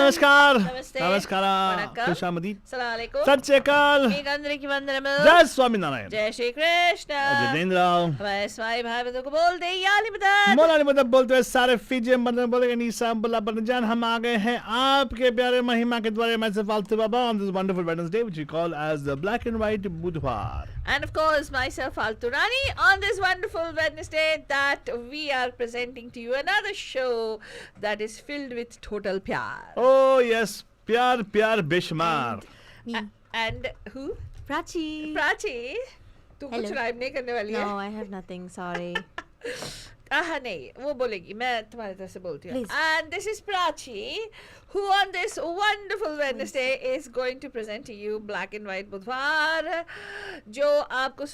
नमस्कार नमस्ते नमस्कार वणक्कम खुशामदी अस्सलाम वालेकुम सत श्री अकाल मी गंधरी वंदनम जय स्वामीनारायण जय श्री कृष्ण जितेंद्र हमारे स्वामी भाई बंधु को बोलते हैं याली मदद मौलाना मतलब बोलते हैं सारे फीजे मतलब बोलेंगे नीसा बुला बरजान हम आ गए हैं आपके प्यारे महिमा के द्वारे मैं सिर्फ फालतू बाबा on this wonderful Wednesday which we call as the Black and White Budhvaar. And of course myself Faltu Rani on this wonderful Wednesday that we are presenting to you another show that is filled with total pyar. Oh yes, प्यार प्यार बेशुमार. And who? Prachi. Prachi. तू कुछ Hello. Rhyme नहीं करने वाली है? No, I have nothing. Sorry. नहीं वो बोलेगी मैं तुम्हारी तरफ से बोलती हूँ. Please. And this is Prachi who on this wonderful Wednesday is going to present to you Black and White Budhvaar जो आपको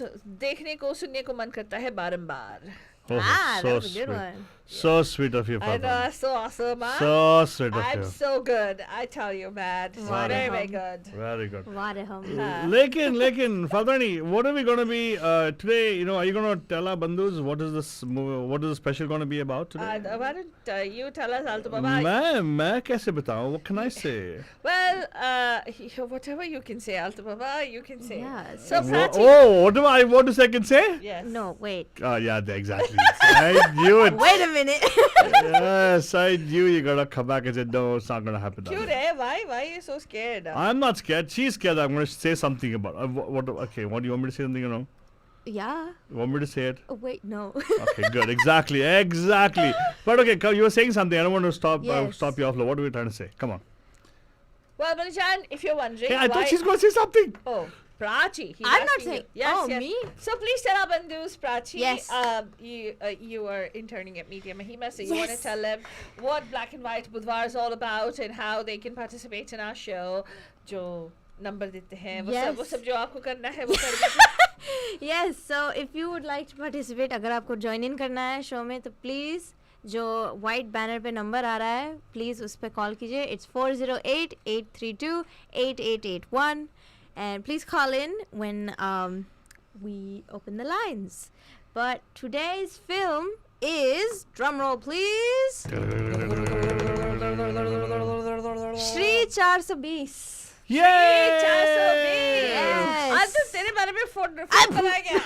देखने को सुनने को मन करता है बारंबार. Oh, That so was a good sweet. one. So sweet of you, I know, Father. so awesome, huh? So sweet of I'm you. so good, I tell you, man. Wow. Very, very good. Very good. What a hum. लेकिन Fadani, what are we going to be today? You know, are you going to tell our bandhus what is this movie? What is the special going to be about today? Why don't you tell us, Alto Baba? मैं कैसे बताऊँ? What can I say? Well, whatever you can say, Alto Baba, you can say. Yeah, So, Prachi. Oh, what do I want to say? Can say? Yes. No, wait. Yeah, exactly. I knew it. Wait a minute. Yes, I knew you gotta come back and say no, it's not gonna happen. Cute, eh? Why are you so scared? I'm not scared. She's scared. I'm gonna say something about. What? Okay. What do you want me to say? Something wrong? Yeah. You want me to say it? Oh, wait, no. Okay, good. Exactly. But okay, come, you were saying something. I don't want to stop Yes. stop you off. What are we trying to say? Come on. Well, Manijan, if you're wondering, Hey, I why... thought she's gonna say something. Oh, Prachi. He's I'm not asking saying- you. Yes, oh, yes. me? So please tell our bandhus, Prachi. Yes. You are interning at Media Mahima, so you want to Yes. tell them what Black and White Budhvaar is all about and how they can participate in our show. जो number देते हैं, वो सब जो आपको करना है वो कर दीजिए. Yes, so if you would like to participate, अगर आपको join in करना है show में, तो please जो white banner पे number आ रहा है, please उस पे call कीजिए. It's 408-832-8881. And please call in when we open the lines. But today's film is, drumroll please, Shri 420. Yay! 420. Yes. आज तो तेरे बारे में फोन कराया गया.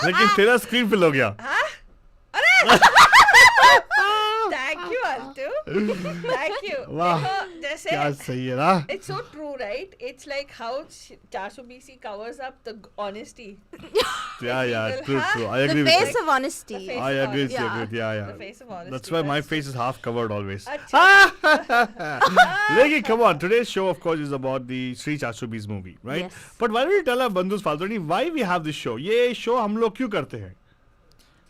लेकिन तेरा स्क्रीन फिल हो गया. Thank you, Altu. Thank you. वाह, देखो, जैसे क्या सही है ना? it's so true, right? It's like how 420 covers up the honesty. Yeah, People, true. I The agree with face you. of honesty. The face I agree with you. Yeah. Yeah. The face of honesty. That's why my face is half covered always. अच्छा. Legi, come on. Today's show, of course, is about the Sri Chashubis movie, right? Yes. But why don't you tell our bandhus Faltoni why we have this show? ये show हम लोग क्यों करते हैं?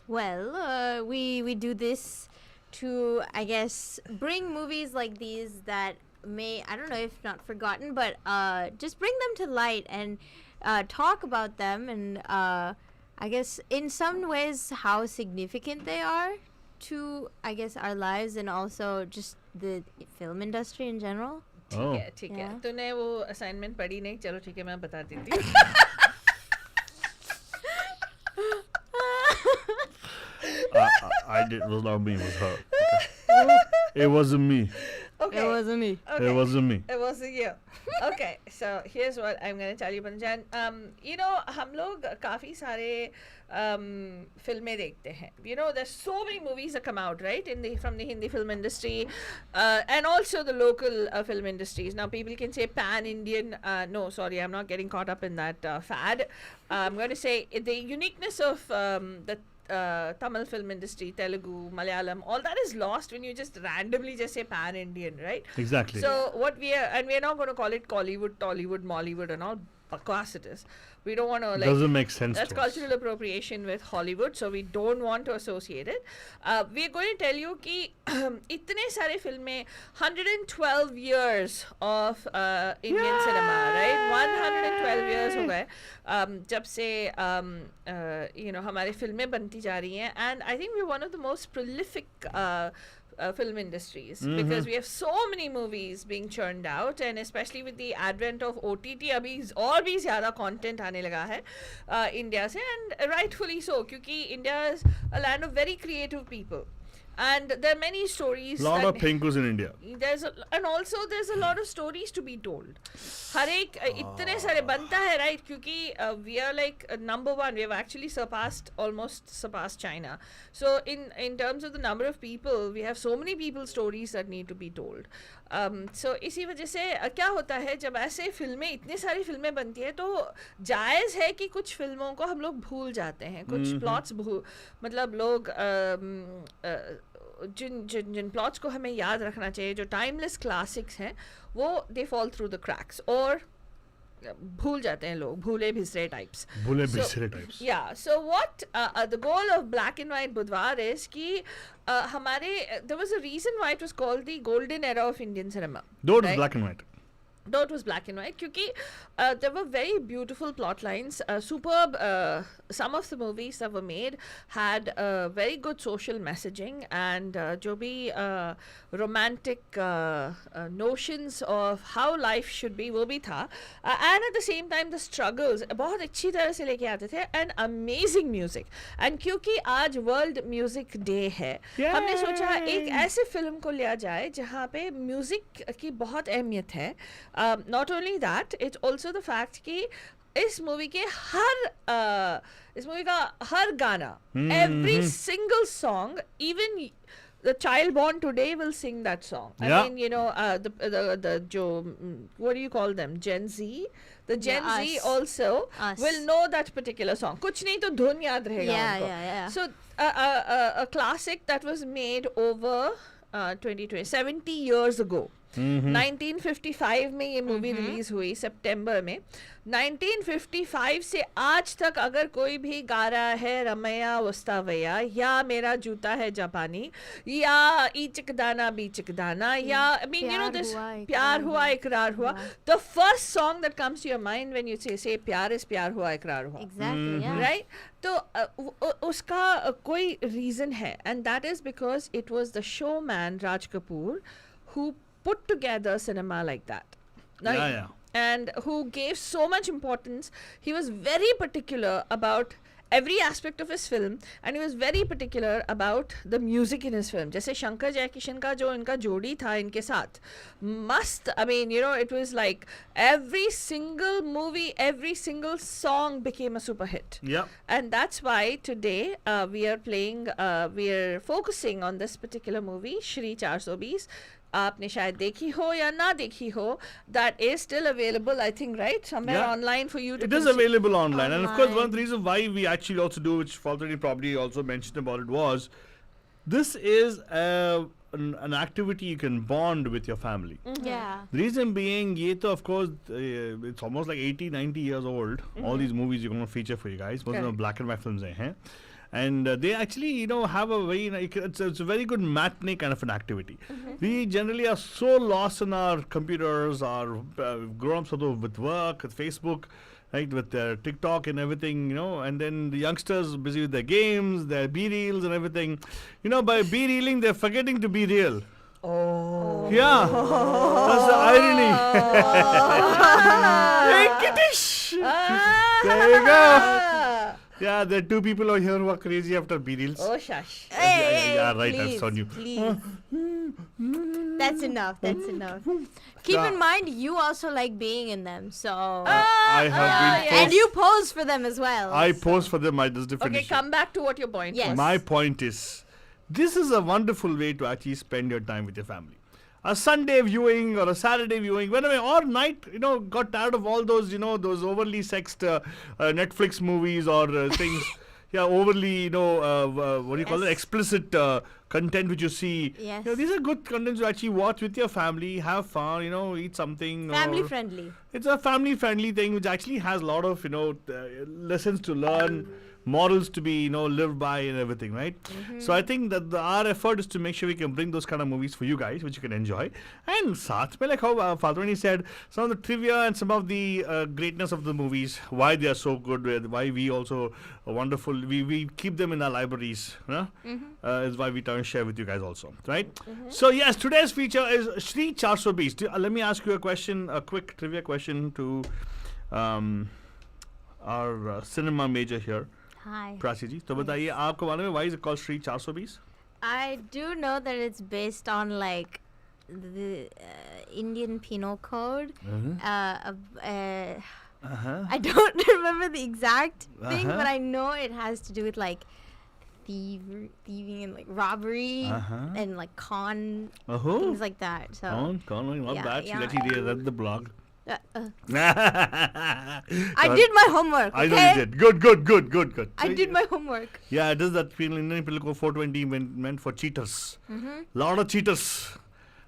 Well, we do this to, I guess, bring movies like these that may, I don't know if not forgotten, but just bring them to light and talk about them and I guess in some ways how significant they are to, I guess, our lives and also just the film industry in general. ठीक है. Yeah. तूने वो assignment पढ़ी नहीं, चलो ठीक है मैं बता देती हूँ. I did. It was not me. It was her. Okay. It wasn't me. Okay. It wasn't me. Okay. It wasn't me. It wasn't you. Okay, so here's what I'm going to tell you, Panjan. You know, हम लोग काफ़ी सारे फिल्में देखते हैं. You know, there's so many movies that come out, right, from the Hindi film industry and also the local film industries. Now, people can say pan-Indian. No, sorry, I'm not getting caught up in that fad. I'm going to say the uniqueness of the Tamil film industry, Telugu, Malayalam, all that is lost when you just randomly just say pan-Indian, right? Exactly. So what we are, and we are not going to call it Collywood, Tollywood, Mollywood and all. Bakwas it is. We don't want to like. Doesn't make sense. That's to us. cultural appropriation with Hollywood, so we don't want to associate it. We are going to tell you कि इतने सारे फिल्में 112 years of Indian cinema, right? 112 years हो गए जब से you know हमारी फिल्में बनती जा रही हैं, and I think we're one of the most prolific film industries because we have so many movies being churned out, and especially with the advent of OTT अभी और भी ज़्यादा content आने लगा है India से, and rightfully so क्योंकि India is a land of very creative people. And there are many stories. Lot that of pinkus in India. and also there's a lot of stories to be told. हर एक इतने सारे बनता है, right? क्योंकि we are like number one. We have actually almost surpassed China. So in terms of the number of people, we have so many people stories that need to be told. So इसी वजह से क्या होता है जब ऐसे फिल्में इतनी सारी फिल्में बनती है तो जायज़ है कि कुछ फिल्मों को हम लोग भूल जाते हैं, कुछ प्लॉट्स मतलब लोग जिन प्लॉट्स को हमें याद रखना चाहिए, जो टाइमलेस क्लासिक्स हैं, वो they fall through the cracks और भूल जाते हैं लोग, भूले बिसरे types. Yeah, so what the goal of Black and White Budhvaar is कि हमारे there was a reason why it was called the golden era of Indian cinema. Though it was black and white. Though it was black and white, क्योंकि there were very beautiful plot lines, superb. Some of the movies that were made had very good social messaging, and जो भी romantic notions of how life should be वो भी था, and at the same time the struggles बहुत अच्छी तरह से लेके आते थे, and amazing music. And क्योंकि आज World Music Day है, हमने सोचा एक ऐसे फिल्म को लिया जाए जहाँ पे म्यूजिक की बहुत अहमियत है. Not only that, it's also the fact कि इस मूवी के इस मूवी का हर गाना, every single song, even the child born today will sing that song. I mean, you know, the what do you call them? Gen Z. The Gen Z also will know that particular song. कुछ नहीं तो धुन याद रहेगा उनको. So a classic that was made over 70 years ago. 1955 में ये movie release हुई सितंबर में. 1955 से आज तक अगर कोई भी गा रहा है रमैया वस्तावैया या मेरा जूता है जापानी या ईचक दाना बीचक दाना या I mean you know this प्यार हुआ इकरार हुआ, the first song that comes to your mind when you say प्यार is प्यार हुआ इकरार हुआ. Exactly, yeah. Right? तो उसका कोई reason है, and that is because it was the showman Raj Kapoor who put together cinema like that. Like, and who gave so much importance. He was very particular about every aspect of his film, and he was very particular about the music in his film. जैसे शंकर जयकिशन का जो इनका जोड़ी था इनके साथ, must, I mean, you know, it was like every single movie, every single song became a super hit. Yeah. And that's why today we are focusing on this particular movie, Shri 420. आपने शायद देखी हो या ना देखी हो, that is still available, I think, right? Somewhere online for you to It is available online. And of course, one of the reasons why we actually also do, which Faltari probably also mentioned about it, was this is an activity you can bond with your family. Yeah. The reason being, ye to, of course, it's almost like 80, 90 years old. All these movies you're going to feature for you guys. Most of them black and white films hai. And they actually, you know, have a very, it's a very good matinee kind of an activity. We generally are so lost in our computers, our grown-ups with work, with Facebook, right, with their TikTok and everything, you know, and then the youngsters busy with their games, their B-reels and everything. You know, by B-reeling, they're forgetting to be real. Oh. Yeah. That's the irony. Hey, Kitish! There you go. Yeah, there are two people over here who are crazy after B-reels. Oh, shush. Yeah, right, please, that's on you. Please. That's enough, that's enough. Keep in mind, you also like being in them, so... I have been and you pose for them as well. I pose for them, that's different Okay, issue. come back to what your point was. My point is, this is a wonderful way to actually spend your time with your family. A Sunday viewing or a Saturday viewing, whenever, or night, you know, got tired of all those, you know, those overly sexed Netflix movies or things. Yeah, overly, you know, what do you call it? Explicit content which you see. Yes. You know, these are good contents to actually watch with your family, have fun, you know, eat something. Family friendly. It's a family friendly thing which actually has a lot of, you know, lessons to learn, morals to be, you know, lived by and everything, right? So I think that our effort is to make sure we can bring those kind of movies for you guys, which you can enjoy. And saath mein, like how Faltwani said, some of the trivia and some of the greatness of the movies, why they are so good, why we also are wonderful, we keep them in our libraries, is why we try and share with you guys also, right? So yes, today's feature is Shri 420. Let me ask you a question, a quick trivia question to our cinema major here. Hi. Prachi जी, तो बताइए आपको मालूम है why is it called Shri 420? I do know that it's based on like the Indian Penal Code. I don't remember the exact thing, but I know it has to do with like thieving and like robbery and like things like that. So Not Yeah, bad. She yeah. actually read the blog. I did my homework. Okay? I know you did. Good. I So, did my homework. Yeah, it is that Indian Penal Code 420 meant for cheaters. Lot of cheaters.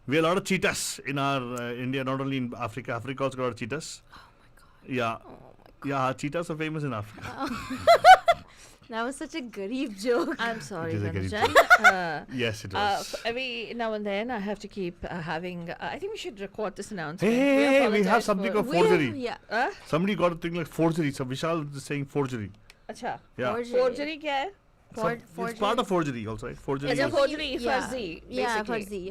We have a lot of cheaters in our India, not only in Africa. Africa also got a lot of cheaters. Oh my god. Yeah. Oh my god. Yeah, cheetahs are famous in Africa. That was such a Garib joke. I'm sorry, It is a good Ranjan. Yes, it was. Every now and then, I have to keep having. I think we should record this announcement. Hey, we have apologize something for- called forgery. Yeah. Somebody got a thing like forgery. So Vishal is saying forgery. अच्छा Yeah. forgery क्या है? It's part of forgery also, right? Forgery. It's a is- forgery, Yeah. fuzzy, Yeah, basically. fuzzy,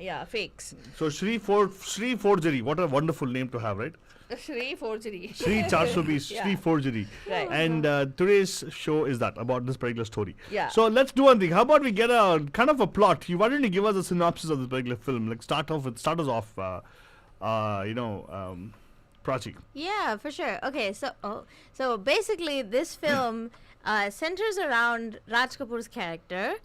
Yeah, fakes. So Shri Forgery. What a wonderful name to have, right? Shri forgery. Shri Charsubi, Shri Yeah. Forgery. Right. And today's show is that, about this particular story. Yeah. So let's do one thing. How about we get a kind of a plot? Why don't you give us a synopsis of this particular film? Like start us off, Prachi. Yeah, for sure. Okay, so basically this film centers around Raj Kapoor's character.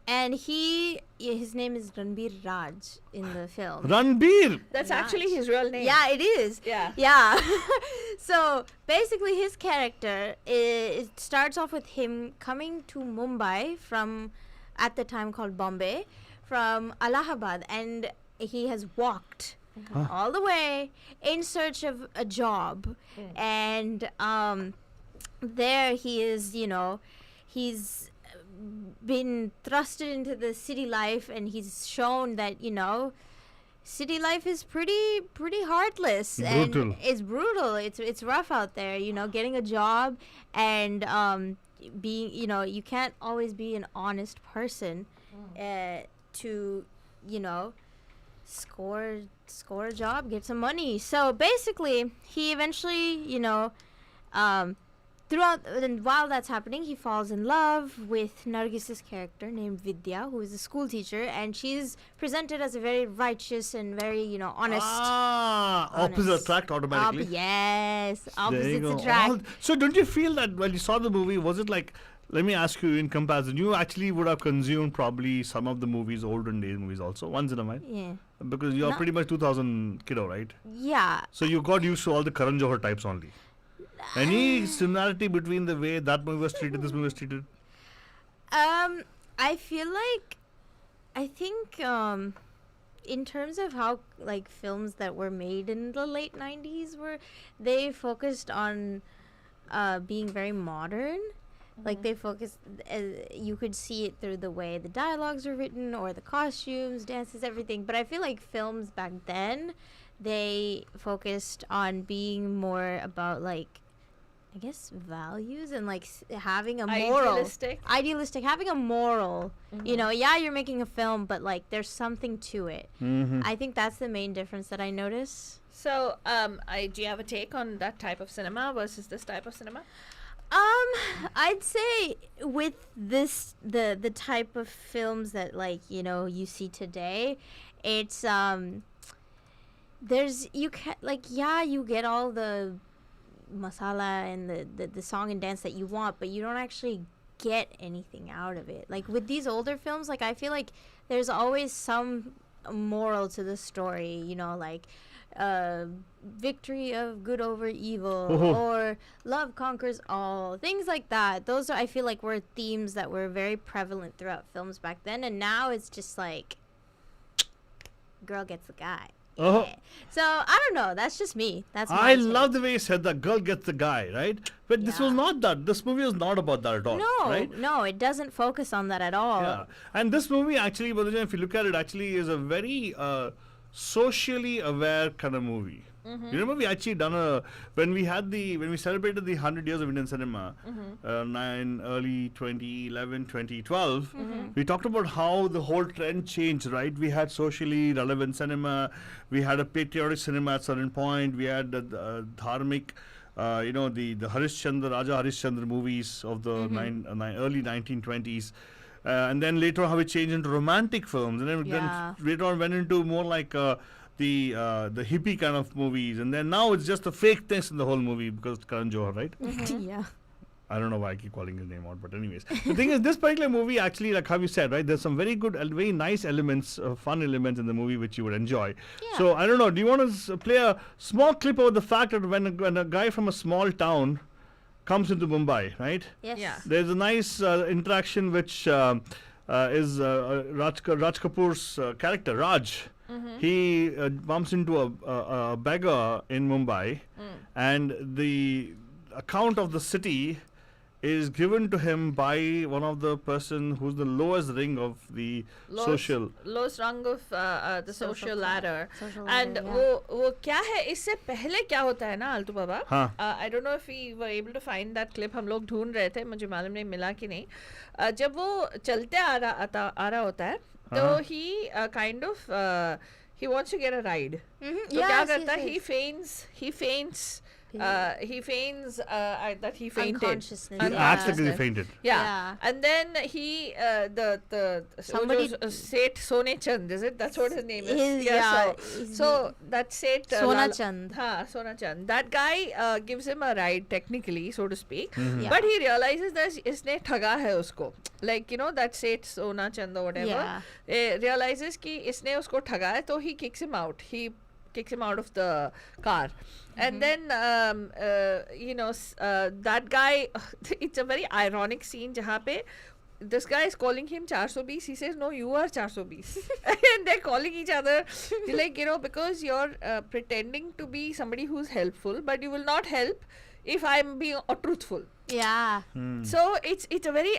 And his name is Ranbir Raj in the film. Ranbir. That's Raj. actually his real name. Yeah, it is. Yeah. Yeah. So basically, his character it starts off with him coming to Mumbai from, at the time called Bombay, from Allahabad, and he has walked all the way in search of a job, and there he is. He's been thrusted into the city life, and he's shown that city life is pretty heartless. Brutal. And it's brutal. It's rough out there, getting a job, and being, you can't always be an honest person to score a job, get some money. So basically he eventually and while that's happening, he falls in love with Nargis's character named Vidya, who is a school teacher, and she's presented as a very righteous and very, honest. Opposite honest. attract automatically. Yes, There you opposites go. attract. So don't you feel that when you saw the movie, was it like, let me ask you in comparison, you actually would have consumed probably some of the movies, olden days movies also, once in a while? Yeah. Because you're No. pretty much 2000 kiddo, right? Yeah. So you got used to all the Karan Johar types only. Any similarity between the way that movie was treated, this movie was treated? I feel like, I think, in terms of how like films that were made in the late 90s they focused on being very modern. Like they focused, you could see it through the way the dialogues were written or the costumes, dances, everything. But I feel like films back then, they focused on being more about like, I guess, values and like having a moral. Idealistic, having a moral. Yeah, you're making a film, but like there's something to it. I think that's the main difference that I notice. So, do you have a take on that type of cinema versus this type of cinema? I'd say with this the type of films that like you see today, it's there's you get all the masala and the song and dance that you want, but you don't actually get anything out of it. Like with these older films, like I feel like there's always some moral to the story, like victory of good over evil, or love conquers all, things like that. Those are, I feel like, were themes that were very prevalent throughout films back then, and now it's just like girl gets the guy. Yeah. So I don't know, that's just me. That's my I take. love the way you said that girl gets the guy, right? But this was not that. This movie was not about that at all. Right? No, it doesn't focus on that at all. Yeah. And this movie actually, Badhujan, if you look at it, actually is a very socially aware kind of movie. You remember we actually done when we celebrated the 100 years of Indian cinema, early 2011, 2012, we talked about how the whole trend changed, right? We had socially relevant cinema, we had a patriotic cinema at a certain point, we had dharmic, the Raja Harishchandra movies of the early 1920s. and then later on how it changed into romantic films, and then Yeah. later on went into more like the hippie kind of movies, and then now it's just the fakeness in the whole movie because Karan Johar, right? Yeah. I don't know why I keep calling his name out, but anyways, the thing is, this particular movie actually, like how you said, right? There's some very good, very nice elements, fun elements in the movie which you would enjoy. Yeah. So I don't know. Do you want to play a small clip of the fact that when a guy from a small town comes into Mumbai, right? Yes. Yeah. There's a nice interaction which is Raj Kapoor's character, Raj. He bumps into a beggar in Mumbai, and the account of the city is given to him by one of the person who's the lowest ring of the social. lowest rung of the social ladder. Social And ladder, yeah. वो क्या है, इससे पहले क्या होता है ना आलतू बाबा, हाँ. I don't know if we were able to find that clip, हम लोग ढूंढ रहे थे, मुझे मालूम नहीं मिला कि नहीं. जब वो चलते आ रहा होता है तो हाँ. he kind of he wants to get a ride. Mhm. तो क्या Yes, करता है, yes, he feigns that he fainted. Unconsciousness. He Yeah. acts like he fainted. Yeah. Yeah. And then he the Somebody- Seth Sone Chand, is it? That's what his name is. His- So that Seth Sona Chand. Sona Chand. That guy gives him a ride technically, so to speak. Yeah. But he realizes that इसने ठगा है उसको. Like, you know, that Seth Sona Chand or whatever. Yeah. Realizes कि इसने उसको ठगा है, तो he kicks him out. He kicks him out of the car. And then, that guy, it's a very ironic scene जहाँ पे this guy is calling him 420. He says, no, you are 420. And they're calling each other. Like, because you're pretending to be somebody who's helpful, but you will not help if I'm being truthful. Yeah. So it's a very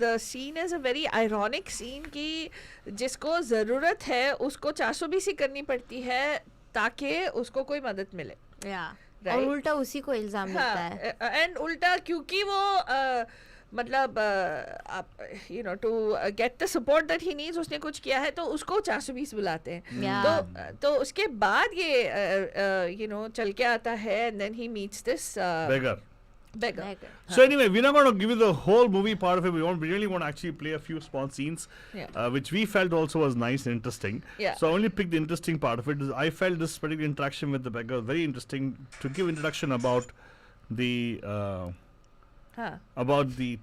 the scene is a very ironic scene कि जिसको ज़रूरत है उसको 420 ही करनी पड़ती है ताकि उसको कोई मदद मिले. Yeah. Right. और उल्टा उसी को इल्जाम लगता है. एंड उल्टा क्योंकि वो मतलब to get the support that he needs उसने कुछ किया है तो उसको 420 बुलाते हैं. Yeah. तो उसके बाद ये चल के आता है and then he meets this Beggar. beggar. So anyway, we're not going to give you the whole movie part of it. We really want to actually play a few small scenes, Yeah. which we felt also was nice and interesting. Yeah. So I only picked the interesting part of it. I felt this particular interaction with the beggar very interesting to give introduction about the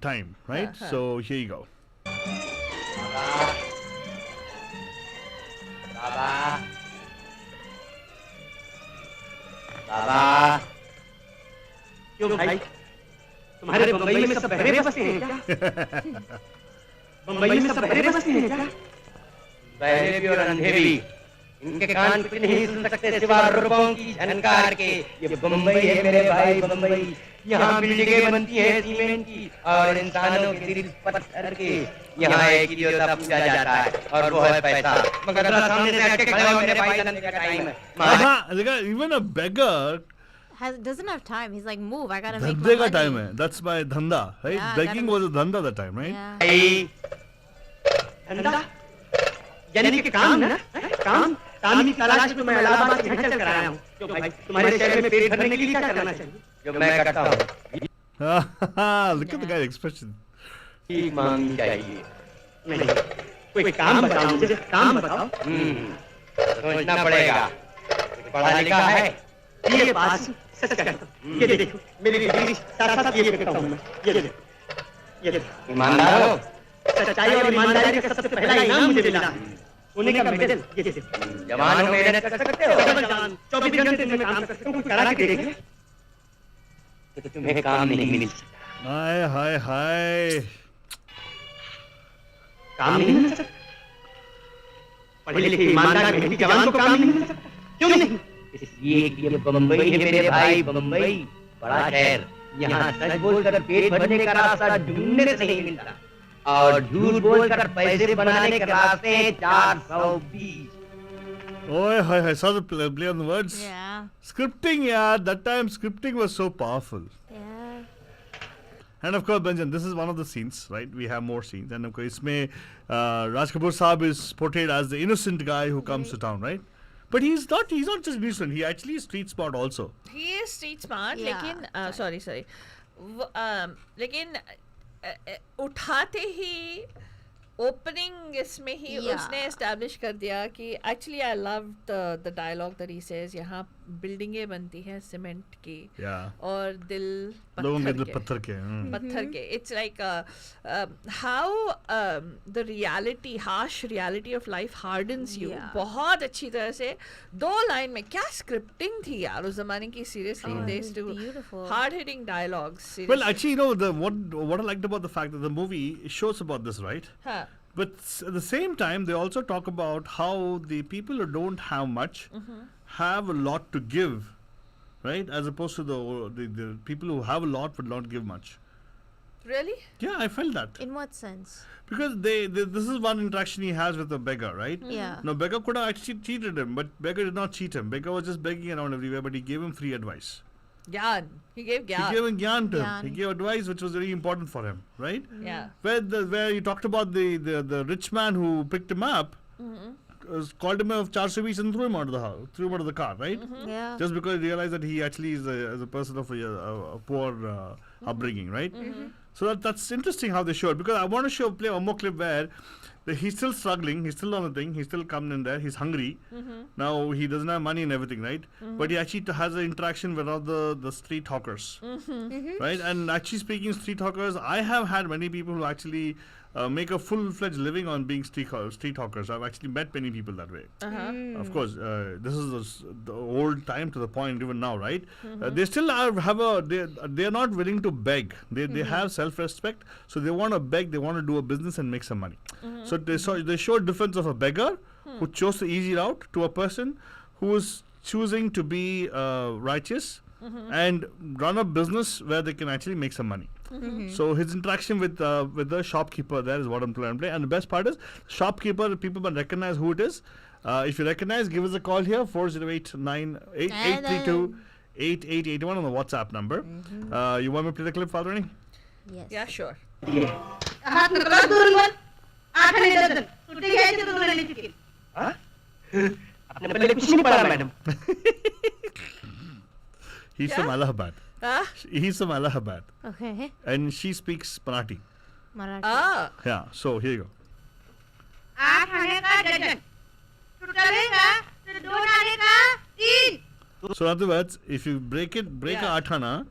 time, right? Huh. So here you go. बाबा क्यों भाई तुम्हारे बम्बई में सब बहरे बसे हैं क्या? बम्बई में सब बहरे बसे हैं क्या? बहरे भी और अंधे भी, इनके कान कुछ नहीं सुन सकते सिवा रुपयों की झनकार के. ये बम्बई है मेरे भाई, बम्बई. यहाँ बिल्डिंगें बनती हैं सीमेंट की और इंसानों के दिल पत्थर के. यहाँ एक ही देवता पूजा जाता है और वो है पैसा. मगर जरा सामने से हट के खड़े हो मेरे भाई, धंधे का टाइम है. Even a beggar Doesn't have time. He's like, move. I gotta make my धंधे का money. time है. That's my dhanda, right? Yeah, Begging gotta was a dhanda that time, right? Yeah. भाई धंधा यानी कि काम ना, काम की तलाश में मैं इलाहाबाद से हलचल कर आया हूँ. क्यों भाई तुम्हारे शहर में पेट भरने के लिए क्या करना चाहिए? जो मैं करता हूँ. Look at the guy's expression. भीख मांगनी चाहिए. नहीं कोई काम बताओ मुझे, काम बताओ. सोचना पड़ेगा. पढ़ा लिखा है ये पास सच कहता हूँ. ये देखो मेरी डिग्री साथ साथ ये करता हूँ मैं. ये देखो ईमानदार हो. सच्चाई और ईमानदारी का सबसे पहला इनाम मुझे मिला. सोने का मेडल. ये देखो जवान हो, मेहनत कर सकते हो. 24 घंटे दिन में काम कर सकते हो. करा के देखें तो तुम्हें काम नहीं मिल सकता. Hi. काम नहीं मिल सकता. पढ़े लिखे ईमानदार मेहनती जवान को काम नहीं मिल सकता. क्यों नहीं? इसलिए कि ये बम्बई है मेरे भाई, बम्बई बड़ा शहर. यहाँ सच बोलकर पेट भरने का रास्ता ढूंढने से नहीं मिलता और झूठ बोलकर पैसे बनाने के रास्ते हैं 420. Oh, I saw the play on the words. Yeah. Scripting, yeah. That time scripting was so powerful. Yeah. And of course, Benjan, this is one of the scenes, right? We have more scenes. And of course, इसमें Raj Kapoor Saab is portrayed as the innocent guy who comes to town, right? But he's not just innocent. He actually is street smart also. He is street smart, Yeah, लेकिन sorry, लेकिन उठाते ही opening इसमें ही Yeah. उसने establish कर दिया कि actually I love the dialogue that he says यहाँ बिल्डिंगें बनती हैं सीमेंट की Yeah. और दिल लोगों के पत्थर दिल के पत्थर के. पत्थर के it's like how the reality harsh reality of life hardens you Yeah. बहुत अच्छी तरह से 2 लाइन में क्या स्क्रिप्टिंग थी यार उस जमाने की seriously Oh, they it used was to beautiful. hard hitting dialogues Well, seriously. actually, what I liked about the fact that the movie shows about this, right? हाँ. But at the same time, they also talk about how the people who don't have much have a lot to give, right? As opposed to the people who have a lot would not give much. Really? Yeah, I felt that. In what sense? Because this is one interaction he has with the beggar, right? Yeah. Now, beggar could have actually cheated him, but beggar did not cheat him. Beggar was just begging around everywhere, but he gave him free advice. Gyan. He gave He Gyan. gave him gyan to him. Gyan. He gave advice which was very important for him, right? Yeah. Where you talked about the rich man who picked him up, called him a 420 and threw him out of the house, threw him out of the car, right? Yeah. Just because he realized that he actually is a person of a poor upbringing, right? So that's interesting how they show it, because I want to play one more clip where he's still struggling, he's still on the thing, he's still coming in there, he's hungry. Now he doesn't have money and everything, right? But he actually has an interaction with all the street hawkers, right? And actually speaking street hawkers, I have had many people who actually make a full-fledged living on being street hawkers. I've actually met many people that way. Of course, this is the old time to the point even now, right? They still they're not willing to beg. They have self-respect, so they want to beg. They want to do a business and make some money. So they show a difference of a beggar who chose the easy route to a person who is choosing to be righteous and run a business where they can actually make some money. So his interaction with the shopkeeper there is what I'm trying to play. And the best part is, shopkeeper, people will recognize who it is. If you recognize, give us a call here, 408-832-8881 on the WhatsApp number. You want me to play the clip, Falrani? Yes. Yeah, sure. हात नको दूर मत आठने दर्जन सुट्टी घ्यायची तर तुला नाही चुकेल हाँ? आपने पहले कुछ नहीं पढ़ा madam. He's Yeah? from Allahabad. Ah? He's from Allahabad. Okay. And she speaks Marathi. Marathi. Ah. Yeah, so here you go. आठ आने का दर्जन टूटले का तो 2 आने का 3 So in other words, if you break a Yeah. athana,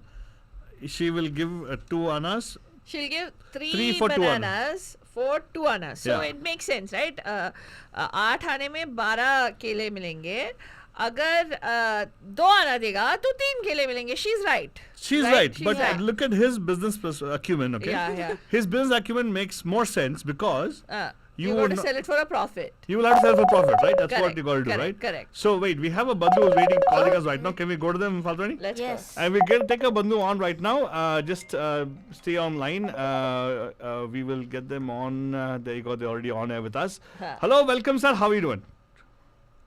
she will give 2 annas. She'll give Three three for 2 bananas for 2 annas. So Yeah. it makes sense, right? 8 आने में 12 केले मिलेंगे. अगर 2 आना देगा तो 3 केले मिलेंगे. She's right. She's right, She's but right. look at his business acumen, okay? Yeah. His business acumen makes more sense because You you got would to not- sell it for a profit. you will have to sell for profit, right? That's what Correct, you got to do, correct, right? correct. So wait, we have a bandhu who's waiting, calling us right now. Can we go to them, Falrani? Let's Yes. And we can take a bandhu on right now. Just stay online. We will get them on. There you go. They're already on air with us. Huh. Hello, welcome, sir. How are you doing? go.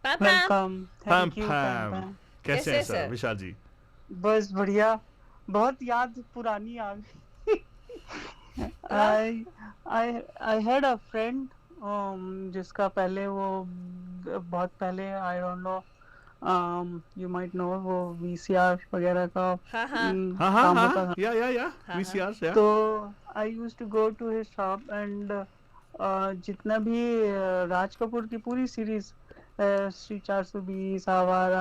Pam, pam. Welcome thank you Pam. कैसे हैं कैसे sir sir? विशाल जी? बस बढ़िया बहुत याद पुरानी आ गई I had a friend जिसका पहले वो बहुत पहले I don't know you might know वो वीसीआर वगैरह का हाँ, हाँ. हाँ काम हाँ होता हाँ. था Yeah. हाँ, VCRs, yeah. तो I use to go to his shop and जितना भी राज कपूर की पूरी सीरीज श्री 420 आवारा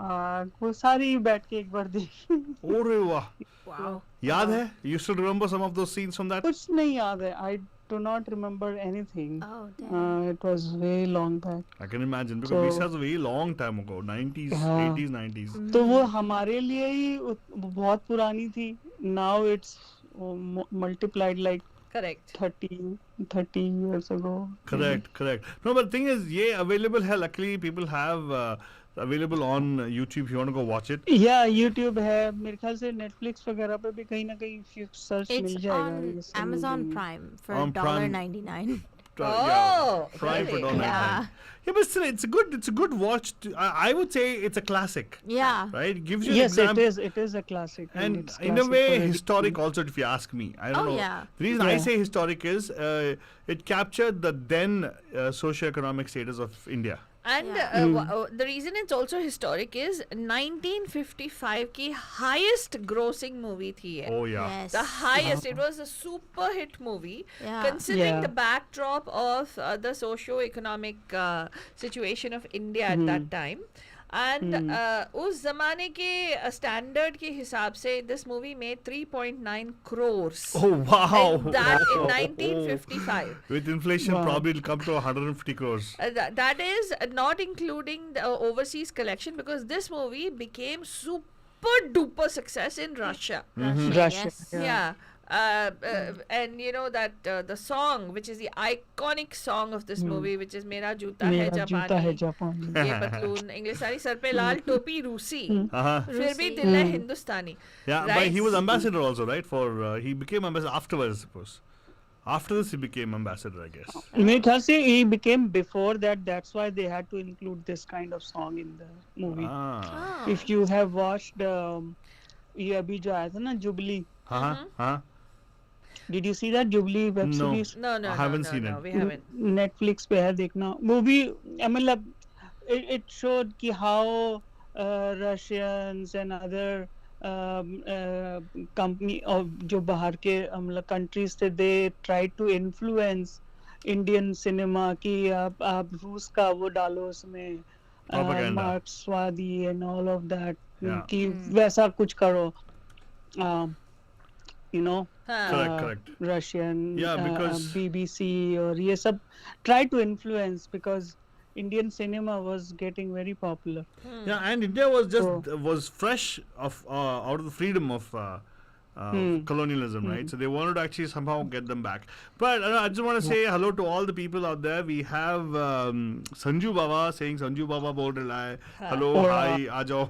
आग वो सारी बैठ के एक बार देखी अरे वाह. Wow. याद है? You still remember some of those scenes from that? कुछ नहीं याद है आई do not remember anything. Oh, damn. It was very long back. I can imagine because So- VCRs was a very long time ago, 90s, हाँ. 80s, 90s. तो वो हमारे लिए ही बहुत पुरानी थी. Now it's multiplied like Correct. 30 years ago. Correct. No, but the thing is, ये available है. Luckily, people have available on YouTube if you want to go watch it. Yeah, YouTube है. मेरे ख्याल से Netflix वगैरह पे भी कहीं ना कहीं search मिल It's जाएगा. on ये सब Amazon movie. Prime for On Prime. $1.99. Oh, Prime for really? $1.99. Yeah. Yeah, but still, it's a good watch. I would say it's a classic, Yeah. right? It gives you Yes, an example. it is a classic. And it's in a classic way, for a historic reason. also, if you ask me. I don't Oh, know. yeah. The reason I Yeah. say historic is it captured the then socioeconomic status of India. And Yeah. the reason it's also historic is 1955 की highest grossing movie थी ये. Oh yeah. Yes. The highest. It was a super hit movie. Yeah. Considering Yeah. the backdrop of the socio-economic situation of India at that time. And उस ज़माने के standard के हिसाब से this movie made 3.9 crores. Oh wow. And that in 1955. With inflation, Wow. probably it'll come to 150 crores. That is not including the overseas collection, because this movie became super duper success in Russia. Russia. Yes. Yeah. And you know that the song, which is the iconic song of this movie, which is मेरा जूता है मेरा जूता है जापानी, जापानी. ये पतलून, इंग्लिश साड़ी, सर पे लाल टोपी, रूसी, Uh-huh. फिर भी रूसी. दिल है हिंदुस्तानी. Yeah, but Right. he was ambassador also, right? For he became ambassador afterwards, I suppose. After this, he became ambassador, I guess. मेरे ख्याल से he became before that. That's why they had to include this kind of song in the movie. Ah. Oh. If you have watched ये अभी जो आया था ना jubilee, Uh-huh. Uh-huh. did you see that jubilee web No. series? No, I haven't no, seen no, it. we haven't. Netflix पे है, देखना. वो भी मतलब it showed कि how Russians and other company और जो बाहर के मतलब countries थे, they tried to influence Indian cinema कि आप रूस का वो डालो उसमें Propaganda. मार्क्सवादी and all of that, Yeah. कि वैसा कुछ करो, you know. हाँ. Correct, correct. Russian, Yeah, because- BBC और ये सब try to influence because Indian cinema was getting very popular. Yeah, and India was just So- was fresh of out of the freedom of colonialism, right? So they wanted to actually somehow get them back. But I just want to say hello to all the people out there. We have Sanju Baba saying Sanju Baba bol raha hai. Hello, hi, aajao.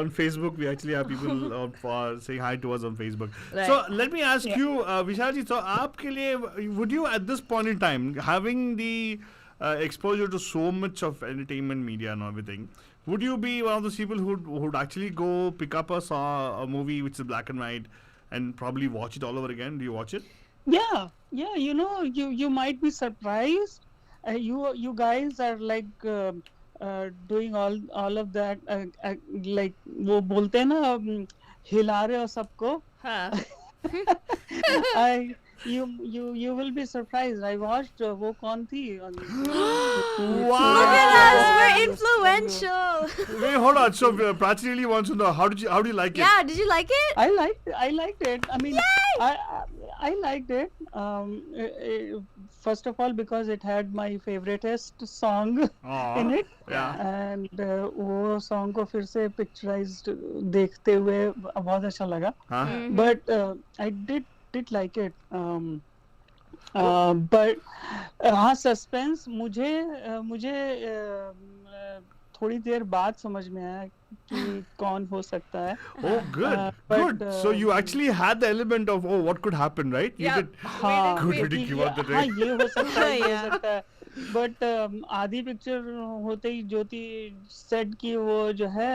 On Facebook, we actually have people saying hi to us on Facebook. Right. So let me ask you, Vishal ji, so aapke liye, would you at this point in time, having the exposure to so much of entertainment media and everything, would you be one of those people who'd actually go pick up a movie which is black and white and probably watch it all over again? Do you watch it? Yeah, you know, you might be surprised. You guys are like doing all of that, like वो बोलते हैं ना, हिला रहे हो सबको. हाँ. You will be surprised. I watched वो कौन थी? Wow! Look at us, we're influential. Wait, hold on. So Prachi really wants to know how do you like it? Yeah, did you like it? I liked it. I mean, I liked it. First of all, because it had my favoriteest song Aw, in it, yeah. and वो song को फिर से picturized देखते हुए बहुत अच्छा लगा. Huh? But I did like it. But हाँ, suspense मुझे थोड़ी देर बाद समझ में आया कि कौन हो सकता है. Oh, good, but, good. So you actually had the element of what could happen, right? You Yeah. did. हाँ, Good we- reading, give out the हाँ, day. ये हो सकता है, ये हो Yeah. सकता है. But आधी पिक्चर होते ही ज्योति said कि वो जो है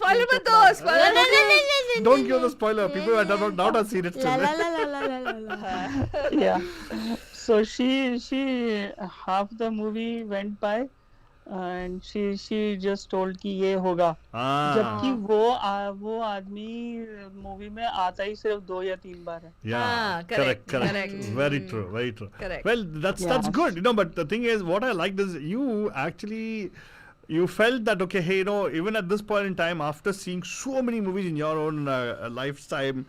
Spoiler मत दो, spoiler No, मत no, दो. no, no, Don't give the spoiler. People have not seen it La still. la la la la la la la. yeah. So she half the movie went by and she just told कि ये होगा. Ah, जबकि वो आदमी movie में आता ही सिर्फ 2 या 3 बार है. yeah. Ah, correct. Very true, very true. Correct. Well, that's Yeah. good, you know. But the thing is, what I liked is you felt that okay, hey, you know, even at this point in time, after seeing so many movies in your own lifetime,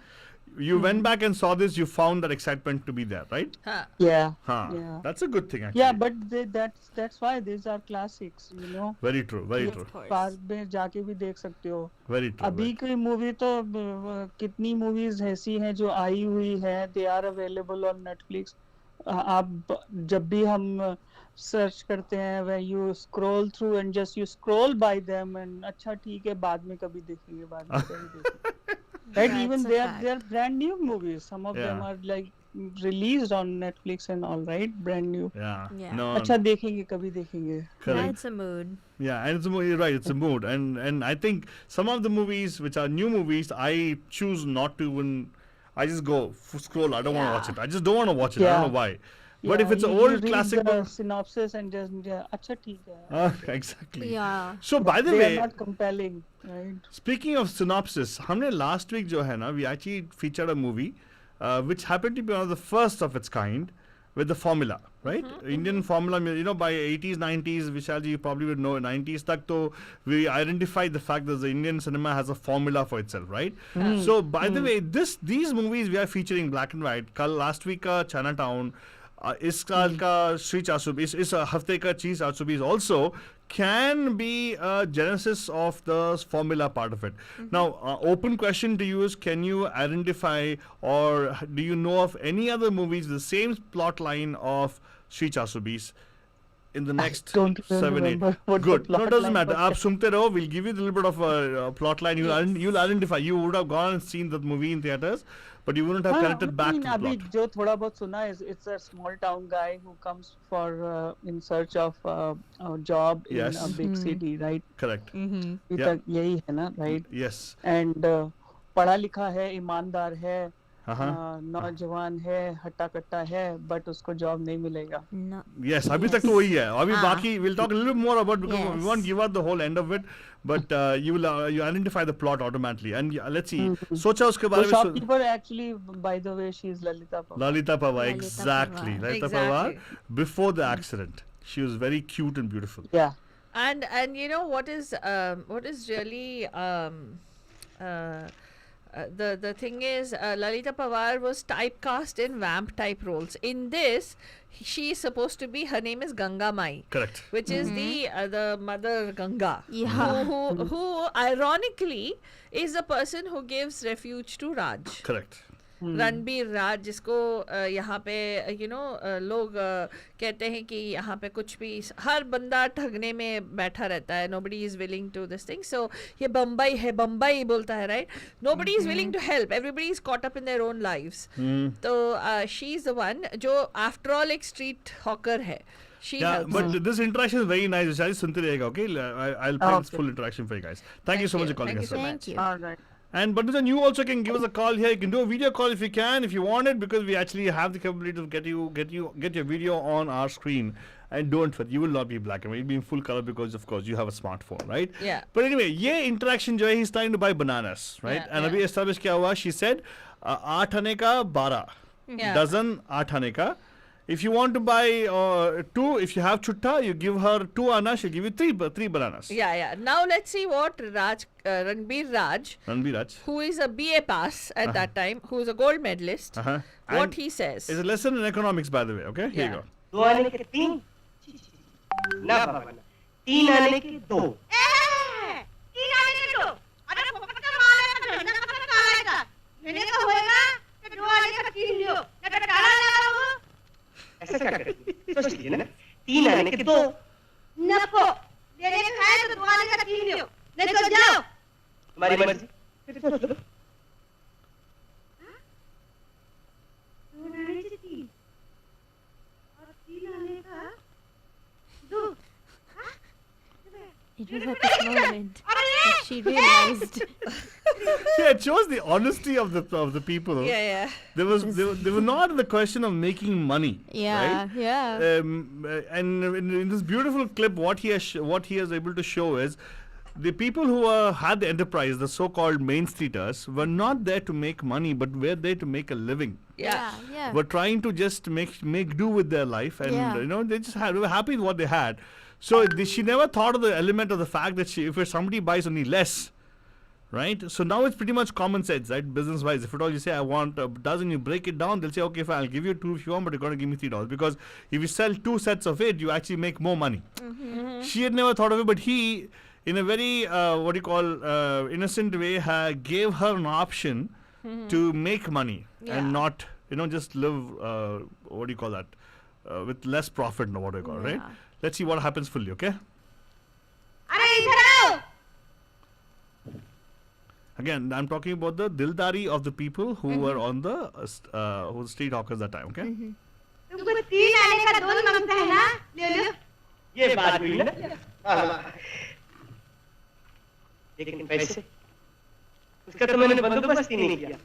you went back and saw this. You found that excitement to be there, right? हाँ. Yeah. Huh. Yeah. That's a good thing, actually. Yeah, but that's why these are classics, you know. Very true, very true, Of course. बाद में जाके भी देख सकते हो. very true. अभी की मूवी तो कितनी मूवीज ऐसी हैं जो आई हुई हैं, they are available on Netflix. आप जब भी हम सर्च करते हैं, when you scroll through and just you scroll by them and अच्छा ठीक है, बाद में कभी देखेंगे, बाद में कभी देखेंगे. Right? That's Even a they fact. are brand new movies. Some of them Yeah. are like released on Netflix and all, right? Brand new. Yeah. Yeah. No. अच्छा देखेंगे, कभी देखेंगे. Correct. That's a mood. Yeah, and you're right. It's a mood, and I think some of the movies which are new movies, I choose not to even. I just go scroll. I don't want to watch it. I just don't want to watch it. I Yeah. don't know why. But if it's an you old read classic the book, synopsis and just अच्छा ठीक है. exactly. Yeah. So by the They way, are not compelling, right? speaking of synopsis, हमने last week जो है ना, we actually featured a movie which happened to be one of the first of its kind with the formula, right? Indian formula, you know, by 80s, 90s, Vishalji, you probably would know, 90s tak to we identified the fact that the Indian cinema has a formula for itself, right? So by the way, these movies we are featuring black and white. Last week का Chinatown, इस साल का श्री चारसुबी, इस हफ्ते का चीज चारसुबी is also can be a genesis of the formula part of it. Now, open question to you is, can you identify or do you know of any other movies the same plot line of Sri Chasubis in the next don't even 7, 8? remember what the Good. No, plot it doesn't line matter. was. Aap sunte raho. We'll give you a little bit of a plot line. You'll identify. You would have gone and seen that movie in theaters, but you wouldn't have connected back to the अभी plot. जो थोड़ा बहुत सुना है, it's a small town guy who comes for in search of a job Yes. in a big city, right? Correct. Mm-hmm. अभी Yeah. तक यही है ना, right? Yes. And पढ़ा लिखा है, ईमानदार है, Uh-huh. नौजवान है, हट्टा कट्टा है, but उसको जॉब नहीं मिलेगा. No. Yes, अभी तक तो वही है. अभी हाँ. बाकी we'll talk a little more about because we Yes. won't give out the whole end of it, but you will you identify the plot automatically. And let's see. सोचा उसके The बारे में shopkeeper actually, by the way, she is Lalita Pawar. Lalita Pawar, Lalita exactly. Pawar. Lalita Exactly. Pawar before the accident. She was very cute and beautiful. Yeah. And you know what is really the thing is, Lalita Pawar was typecast in vamp type roles. In this, she is supposed to be, her name is Ganga Mai, Correct. which is the mother Ganga, Yeah. who ironically is the person who gives refuge to Raj. Correct. Ranbir राज, जिसको यहाँ पे लोग कहते हैं कि यहाँ पे कुछ भी हर बंदा ठगने में बैठा रहता है. nobody is willing to this thing. So ये बम्बई है, बम्बई बोलता है, right? Nobody is willing to help. Everybody is caught up in their own lives. तो she is the one जो after all एक street hawker है. She Yeah, helps. but this interaction is very nice. Vishali, सुनते रहिएगा, okay? I'll play this Okay. full interaction for you guys. Thank you so much for calling Thank us. you so sir. much. Thank you. All right. And Badhujan, you also can give us a call here. You can do a video call if you can, if you want it, because we actually have the capability to get your video on our screen. And don't fret, you will not be black and white. You'll be in full color because, of course, you have a smartphone, right? Yeah. But anyway, ये interaction जो है, he's trying to buy bananas, right? Yeah, and yeah. अभी establish क्या हुआ? She said, 8 आने का 12, Yeah. dozen 8 आने का. If you want to buy 2, if you have chutta, you give her 2 anna, she'll give you 3 bananas. Yeah. Now let's see what Ranbir Raj, Ranbir Raj. who is a BA pass at that time, who is a gold medalist, Uh-huh. what And he says. It's a lesson in economics, by the way, okay? Here you Yeah. go. 2 आने के 3 ना बाबा ना 3 आने के 2 तीन आने के दो. अरे फोकट का माल है तो धंधा का पता कहाँ आएगा? लेने का होएगा तो 2 आने का 3 लियो. ना तो टाला लगा वो. ऐसा क्या करती सोच लीजिए ना 3 आने के 2 नको. लेने का है तो 2 आने का 3 लियो. नहीं तो जाओ. हमारी मर्जी फिर सोच लो 2 आने के 3 और 3 आने का 2. It was at this moment that she realized. Yeah, it shows the honesty of the people. Yeah. They were not in the question of making money. Yeah, Right? yeah. And in this beautiful clip, what he is able to show is the people who had the enterprise, the so-called main streeters, were not there to make money, but were there to make a living. Yeah. Yeah. Were trying to just make do with their life, and Yeah. they were happy with what they had. So she never thought of the element of the fact that if somebody buys only less, right? So now it's pretty much common sense, right? Business wise, if at all you say I want a dozen, you break it down, they'll say okay, fine, I'll give you 2 if you want, but you're going to give me $3 because if you sell 2 sets of it, you actually make more money. She had never thought of it, but he, in a very innocent way, gave her an option to make money and not just live with less profit, what do you call it, right? Yeah. Let's see what happens fully, okay? अरे इधर आओ. Again, I'm talking about the dildari of the people who were on the who were street hawkers that time, okay? तुमको 3 आने का 2 मांगता है ना? ले लो. ये बात हुई ना हाँ। लेकिन पैसे उसका तो मैंने बंदोबस्त ही नहीं किया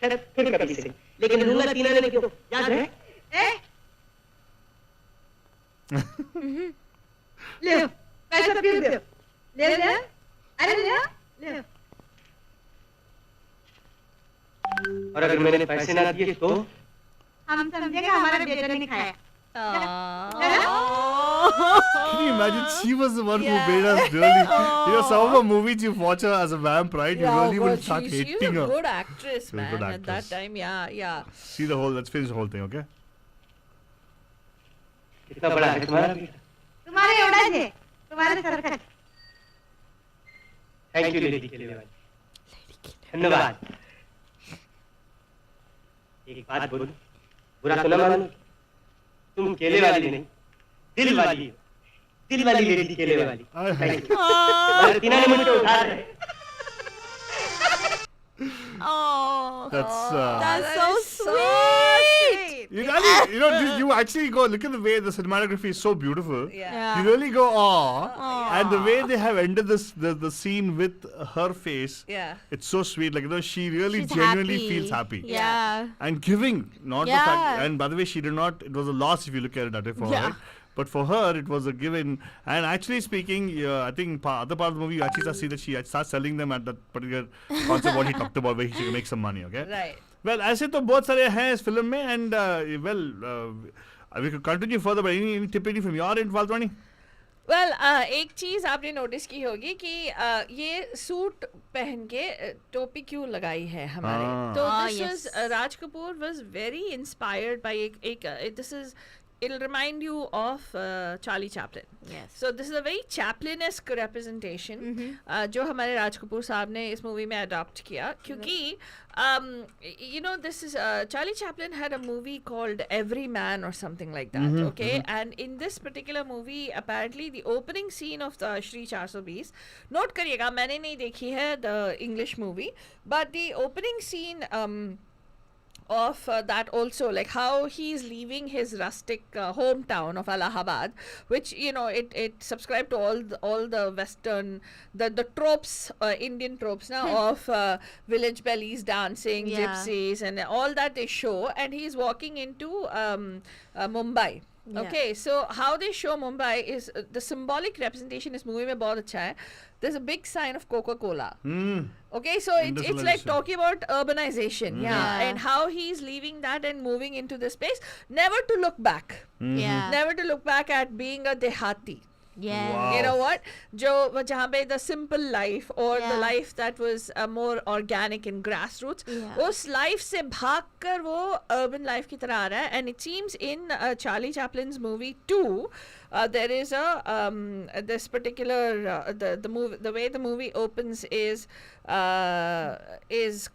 खैर फिर कभी से लेकिन लूंगा 3 आने क्यों याद है ए ले पैसा फिर दे ले ले अरे ले ले और अगर मैंने पैसे ना दिए तो हम समझेंगे हमारा बेटा ने खाया Can you imagine? She was the one who made us really. Some of her movies you watch her as a vamp, right? You really will start she's hating a her. good actress, She's a man. good At that actress. time, yeah. See the whole. Let's finish the whole thing, okay? कितना बड़ा है तुम्हारा बेटा? तुम्हारे एवढा है तुम्हारे Sarkate thank you lady केले वाली, धन्यवाद। एक बात बोलूं, बुरा तो न मानो, तुम केले वाली नहीं, दिल वाली हो, दिल वाली लेडी केले वाली। Thank you. तुम्हारे तीनों ने मुझे उठा रहे। Oh, That's that's so sweet. you actually go look at the way the cinematography is so beautiful. Yeah. You really go and the way they have ended the scene with her face. Yeah. It's so sweet. Like she really She's genuinely happy. feels happy. Yeah. And giving, not the Yeah. fact. And by the way, she did not. It was a loss if you look at it that way for her. Yeah. Right? But for her, it was a given. And actually speaking, I think other part of the movie, you actually see that she starts selling them at that particular concept what he talked about, where she can make some money. Okay. Right. Well, ऐसे तो बहुत सारे हैं इस film में and we could continue further, but any tipping from your end, Valtwani? Well, एक चीज आपने नोटिस की होगी कि ये सूट पहन के टोपी क्यों लगाई है हमारे तो this yes. was Raj Kapoor was very inspired by एक this is it'll remind you of Charlie Chaplin. Yes. So this is a very Chaplin-esque representation जो हमारे राज कपूर साहब ने इस मूवी में अडॉप्ट किया क्योंकि this is Charlie Chaplin had a movie called Every Man or something like that, okay? And in this particular movie, apparently the opening scene of the Shri 420, note करिएगा मैंने नहीं देखी है the English movie, but the opening scene of that also, like how he's leaving his rustic hometown of Allahabad, which it subscribed to all the Western the tropes, Indian tropes now of village bellies dancing, Yeah. gypsies, and all that they show, and he's walking into Mumbai. Yeah. Okay, so how they show Mumbai is the symbolic representation is movie mein bahut acha hai. There's a big sign of Coca-Cola. Okay, so it's like Industrialization. talking about urbanization, Yeah. and how he's leaving that and moving into this space, never to look back, Yeah. never to look back at being a dehati. Yeah. Wow. You know what? जहाँ पे the simple life or the Yeah. life that was more organic and grassroots, Yeah. उस life से भागकर वो urban life की तरह आ रहा है, and it seems in Charlie Chaplin's movie too, there is a this particular the movie, the way the movie opens is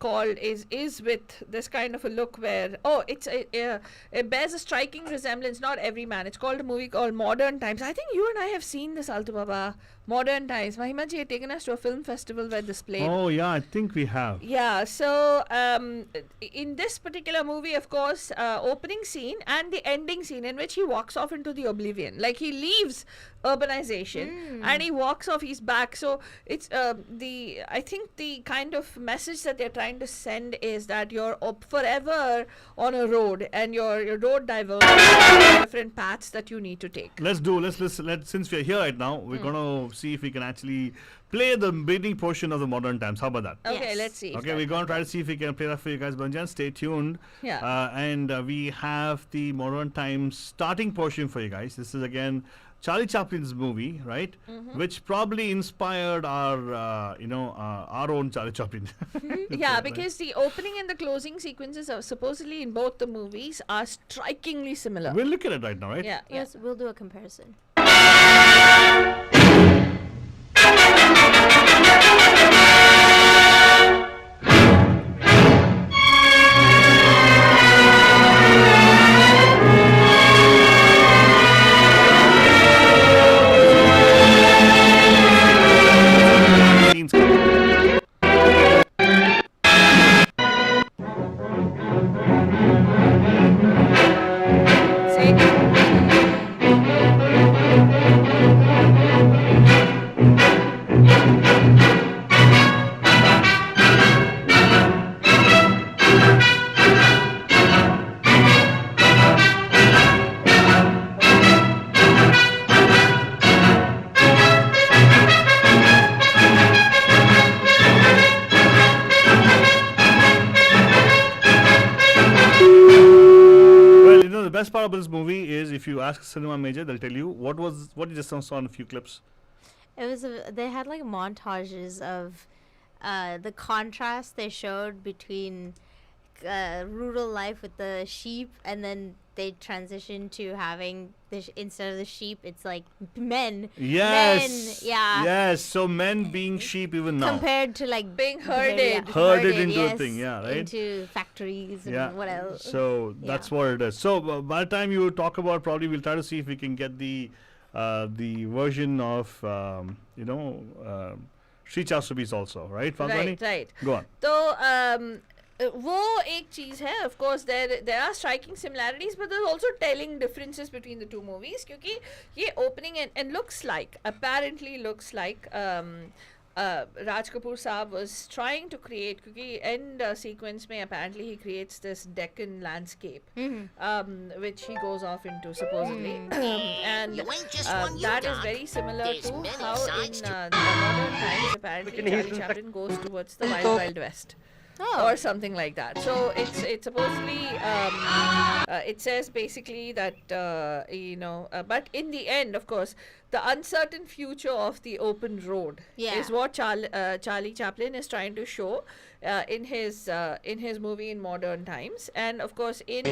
called is with this kind of a look where it bears a striking resemblance, not Every Man, it's called a movie called Modern Times. I think you and I have seen this, Altu Baba. Modern Times. Mahima ji had taken us to a film festival where displayed. Oh yeah, I think we have. Yeah, so in this particular movie, of course, opening scene and the ending scene in which he walks off into the oblivion, like he leaves urbanization and he walks off, he's back. So it's I think the kind of message that they're trying to send is that you're forever on a road and your road diverges into different paths that you need to take. Let's since we're here right now, we're gonna see if we can actually play the beginning portion of the Modern Times. How about that? Okay, Yes. let's see. if Okay, that we're gonna comes try up. to see if we can play that for you guys, Banjan. Stay tuned. Yeah. And we have the Modern Times starting portion for you guys. This is again Charlie Chaplin's movie, right? Which probably inspired our, our own Charlie Chaplin. Yeah, because the opening and the closing sequences are supposedly in both the movies are strikingly similar. We'll look at it right now, right? Yeah, yeah. Yes, we'll do a comparison. Scenes coming. See? best part about this movie is if you ask cinema major, they'll tell you what you just saw in a few clips. It was they had like montages of the contrast they showed between rural life with the sheep, and then they transitioned to having instead of the sheep, it's like men. Yes. Men, yeah. Yes. So men being sheep even now. Compared to like Being herded. Herded into a yes, thing, yeah, right? into factories and Yeah. what else. So that's what it is. So by the time you talk about, probably we'll try to see if we can get the version of Sri Chasubis also, right? Fanswani? Right. Go on. तो वो एक चीज़ है. Of course there are striking similarities, but there's also telling differences between the two movies, क्योंकि ये opening and apparently looks like Raj Kapoor Saab was trying to create, क्योंकि end sequence में apparently he creates this Deccan landscape, which he goes off into supposedly, and that is very similar to how in the modern times apparently Charlie Chaplin goes towards the Wild Wild West. Or something like that. So it's supposedly it says basically that but in the end, of course, the uncertain future of the open road is what Charlie Chaplin is trying to show in his movie in modern times. And of course in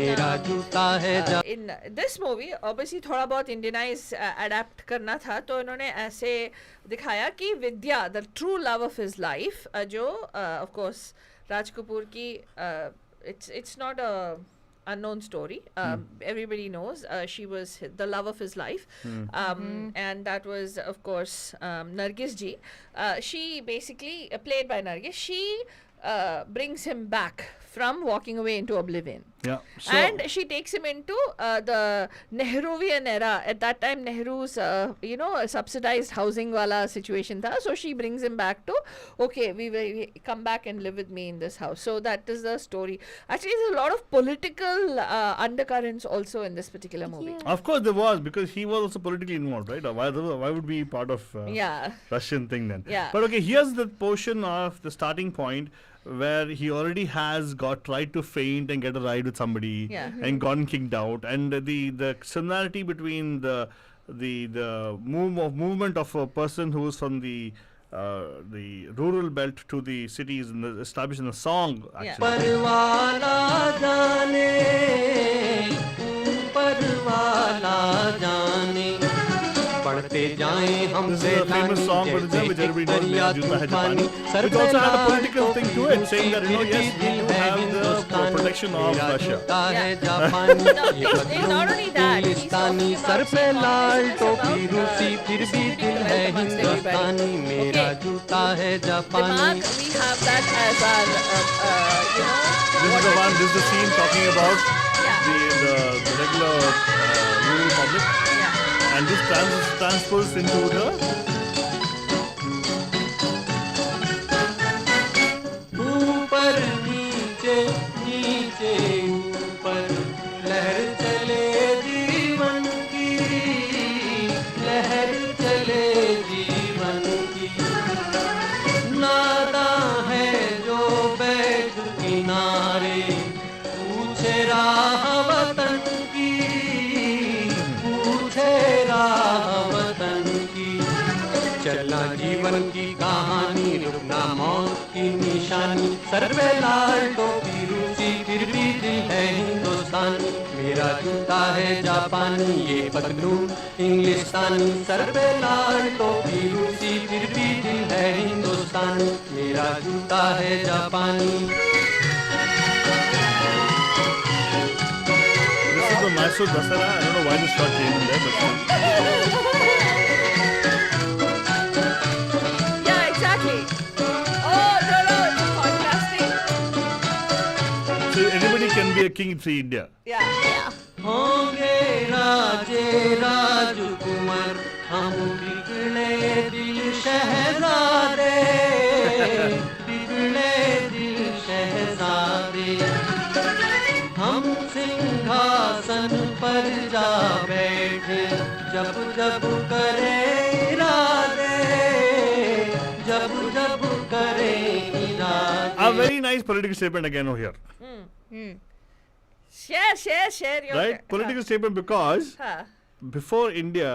this movie obviously थोड़ा बहुत Indianize adapt करना था, तो इन्होंने ऐसे दिखाया कि विद्या, the true love of his life, जो of course Raj Kapoor ki, it's not a unknown story. Everybody knows she was the love of his life, and that was of course Nargis ji. She basically played by Nargis. She brings him back from walking away into oblivion. Yeah. So And she takes him into the Nehruvian era. At that time, Nehru's, subsidized housing wala situation tha. So she brings him back to, okay, we come back and live with me in this house. So that is the story. Actually, there's a lot of political undercurrents also in this particular movie. Yeah. of course there was, because he was also politically involved, right? Why would be part of Yeah. Russian thing then? Yeah. But okay, here's the portion of the starting point where he already has tried to faint and get a ride with somebody, Yeah. and gotten kicked out, and the similarity between the movement of a person who is from the rural belt to the city is established in the song Yeah. actually. परवाला जाने परवाला जाने बढ़ते जाएं हम This is a famous song, but which everybody knows, Mera Juta Hai Japani, which also had a political thing to it, saying that yes, we do have the protection of Russia. It's not only that. He's Hindustani talking sir about पे some Lal of टोपी रूसी फिर भी दिल है हिंदुस्तानी मेरा जूता है जापानी Dimag, we have that as our, This is the one. This is the scene talking about Yeah. the regular rural public, Yeah. and this transfers into the ऊपर नीचे नीचे ऊपर लहर चले जीवन की लहर चले जीवन की नादा है जो बैठ किनारे पूछे राह वतन की पूछे राह वतन की चलना जीवन की कहानी रुकना मौत की निशानी सर पे लाल टोपी रूसी फिर भी दिल है हिंदुस्तानी मेरा जूता है जापानी ये पतलून इंग्लिस्तानी सर पे लाल टोपी रूसी फिर भी दिल है हिंदुस्तानी मेरा जूता है जापानी This is the Mysore Dasara. I don't know why this shot came in there, but Yeah, exactly. Oh, no, it's contrasting. so anybody can be a king in India. Yeah. होंगे राजे राजकुमार हम बिगड़े दिल शहजादे बिगड़े दिल शहजादे हम सिंहासन पर जा बैठे जब जब करे इरादे जब जब करे इरादे A very nice political statement again over here. Share your Right? Political statement because Huh. before India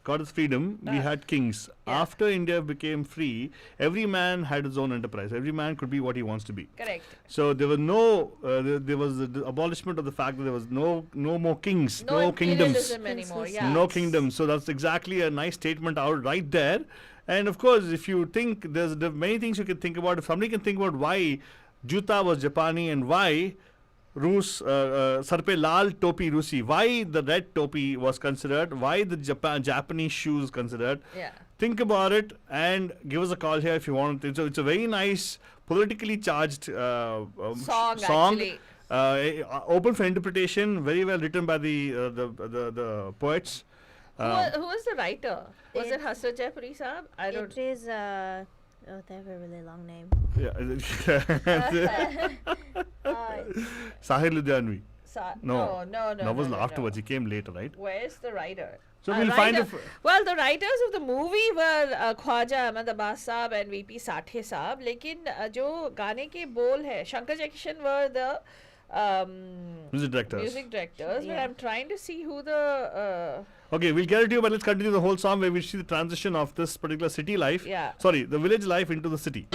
got its freedom, we had kings. Yeah. After India became free, every man had his own enterprise. Every man could be what he wants to be. Correct. So there was there was the abolishment of the fact that there was no more kings, no kingdoms. imperialism anymore. Yeah. No kingdom. So that's exactly a nice statement out right there. And of course, if you think there's many things you can think about. If somebody can think about why juta was Japani and why Rus sar pe lal topi Rusi, why the red topi was considered, why the Japanese shoes considered. Yeah. Think about it and give us a call here if you want. It's a very nice politically charged Song, actually. Open for interpretation, very well written by the poets. Who was the writer? Was it Hasrat Jaipuri Saab? I don't. It is oh, they have a really long name. Sahir Ludhianvi. No. That was afterwards. He came later, right? Where's the writer? So we'll find writer- it. Well, the writers of the movie were Khwaja Ahmad Abbas Saab and VP Sathe Saab. लेकिन जो गाने के बोल है, Shankar Jackson were the Music directors. But Yeah. I'm trying to see who the Okay, we'll get it to you, but let's continue the whole song where we see the transition of this particular city life. Yeah. Sorry, the village life into the city.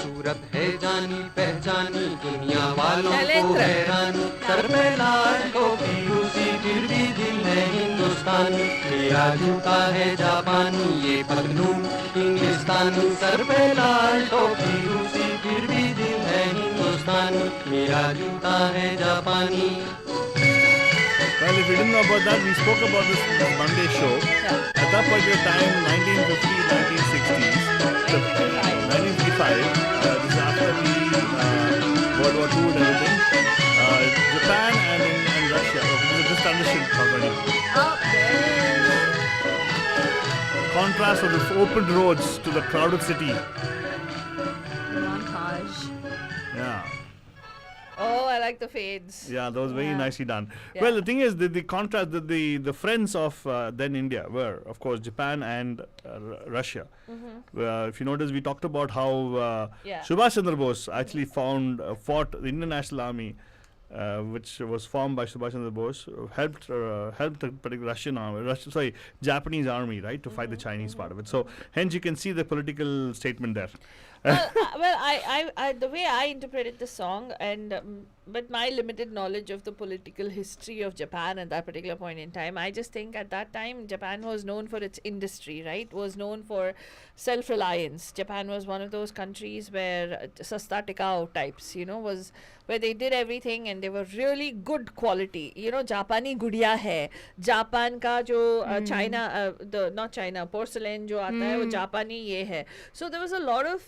सूरत है जानी पहचानी दुनिया वालों को शैलेंद्र। हैरानी sir पे लाल टोपी रूसी फिर भी दिल है हिंदुस्तानी मेरा जूता है जापानी ये पगनून इंग्लिस्तानी सर पे लाल टोपी रूसी फिर भी दिल है हिंदुस्तानी मेरा जूता है जापानी. Well, if you didn't know about that, we spoke about this in the Monday show. At that particular time, 1950s, 1960s, 1955, this is after the World War II and everything, Japan and Russia, this transition already. Contrast of the open roads to the crowded city. Montage. Yeah. Oh, I like the fades. Yeah, that was very Yeah. nicely done. Yeah. Well, the thing is, the contrast, the friends of then India were, of course, Japan and Russia. If you notice, we talked about how Yeah. Subhash Chandra Bose actually fought the Indian National Army, which was formed by Subhash Chandra Bose, helped the particular Japanese army, right, to fight the Chinese part of it. So, hence, you can see the political statement there. Well, I the way I interpreted the song, and but my limited knowledge of the political history of Japan at that particular point in time, I just think at that time Japan was known for its industry, right? Was known for self-reliance. Japan was one of those countries where sasta tikao types, was where they did everything and they were really good quality. Japani gudiya hai. Japan ka jo China, not China, porcelain jo aata hai, wo Japani ye hai. So there was a lot of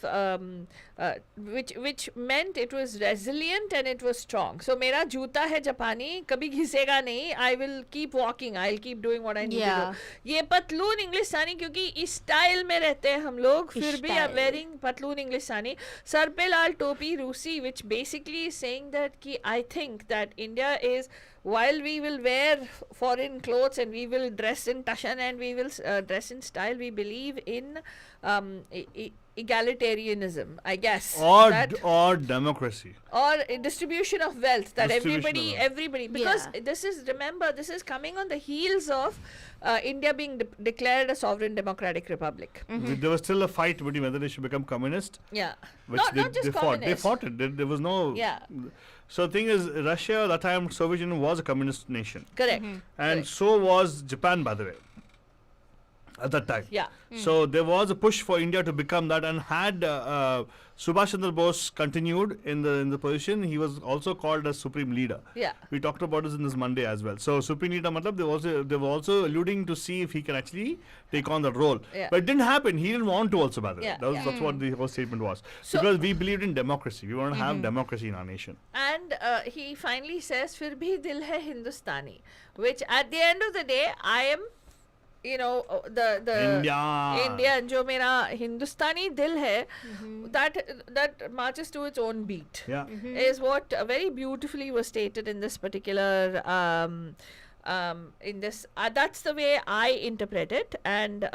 which meant it was resilient and it was strong. So mera juta hai Japani, kabhi घिसेगा नहीं. I will keep walking. I'll keep doing what I need Yeah. to do. ये पतलून इंग्लिशानी क्योंकि इस style में रहते हैं हम लोग, फिर भी I'm wearing पतलून इंग्लिशानी. सर पे लाल टोपी रूसी, which basically is saying that कि I think that India is, while we will wear foreign clothes and we will dress in tashan and we will dress in style, we believe in egalitarianism, I guess. Or democracy. Or a distribution of wealth, that Distribution of everybody, because Yeah. this is coming on the heels of India being declared a sovereign democratic republic. There was still a fight between whether they should become communist. Yeah. Which Not just they fought. They communist. fought it. There was no. Yeah. So the thing is, Russia at that time, Soviet Union was a communist nation, Correct. and so was Japan, by the way. At that time. Yeah. So there was a push for India to become that, and had Subhash Chandra Bose continued in the position, he was also called as supreme leader. Yeah. We talked about this in this Monday as well. So supreme leader, matlab, they were also alluding to see if he can actually take on that role. Yeah. But it didn't happen. He didn't want to also, by the way. Yeah, That's what the whole statement was. So- Because we believed in democracy. We want to have democracy in our nation. And he finally says, "Fir bhi dil hai Hindustani," which at the end of the day, I am, the Indian, jo mera Hindustani dil hai, that marches to its own beat. Yeah. Is what very beautifully was stated in this particular in this that's the way I interpret it. And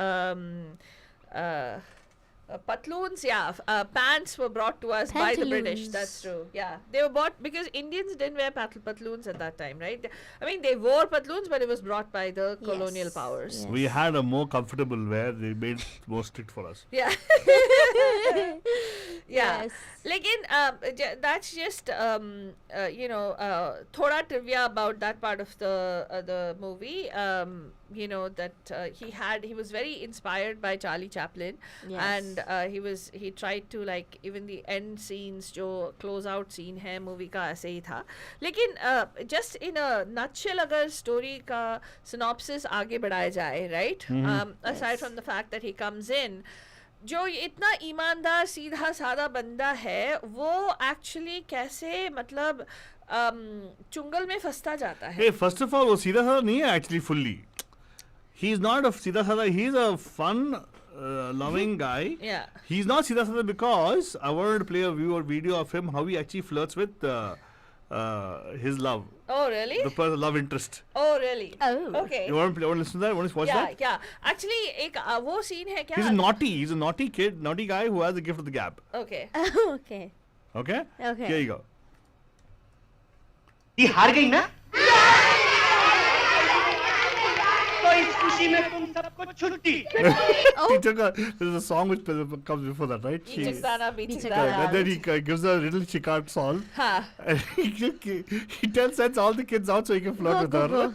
Patloons, yeah, pants were brought to us by the British. Pantaloons. That's true. Yeah, they were bought because Indians didn't wear patloons at that time, right? I mean, they wore patloons, but it was brought by the colonial Yes, powers. yes. We had a more comfortable wear. They made it more strict for us. Yeah. Yeah. Yes. Lekin, that's just you know, thoda trivia about that part of the movie. You know that he was very inspired by Charlie Chaplin, Yes. and he tried to, like, even the end scenes, जो close out scene है movie का ऐसे ही था. लेकिन just in a nutshell अगर story का synopsis आगे बढ़ाया जाए, right? Aside from the fact that he comes in, जो इतना ईमानदार सीधा साधा बंदा है, वो एक्चुअली कैसे, मतलब चुंगल में फंसता जाता है. Hey, first of all, वो सीधा साधा नहीं है actually fully. He's not a सीधा साधा. He's a fun, loving guy. Yeah. He's not सीधा साधा because I wanted to play a video of him how he actually flirts with his love, Oh really? the love interest. Oh really? Oh. Okay. You want to listen to that? Want to watch Yeah, that? yeah. Actually, एक वो scene है क्या? He's a naughty kid, naughty guy who has the gift of the gab. Okay. Okay. Okay? Okay. Here you go. ये हार गई ना तो इस खुशी में तुम सबको छुट्टी He took there's a song which comes before that, right? Beach दाना, beach Beach दाना. दाना. And then he gives her a riddle she can't solve. हाँ. And he sends all the kids out so he can flirt with her.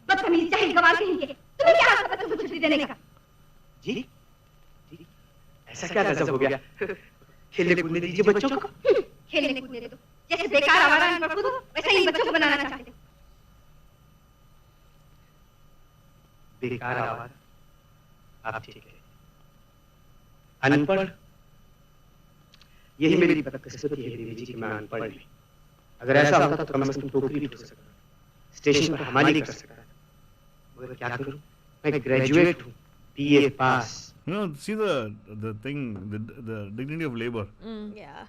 बदतमीज जाहिल गवार कहेंगे तुम्हें क्या हक है बच्चों को छुट्टी देने का जी जी ऐसा क्या गजब हो गया खेलने कूदने दीजिए बच्चों को खेलने कूदने दे दो जैसे बेकार आवारा इन पर कूदो वैसे ही बच्चों को बनाना चाहते हो बेकार आवाज आप ठीक है अनपढ़ यही मेरी बदकिस्मती है देवी जी कि मैं अनपढ़ नहीं अगर ऐसा होता तो कम से कम टोकरी भी ठोक सकता स्टेशन पर हमारी कर सकता मगर क्या करूं मैं ग्रेजुएट हूं BA pass You know, see the thing, the dignity of labor. Yeah.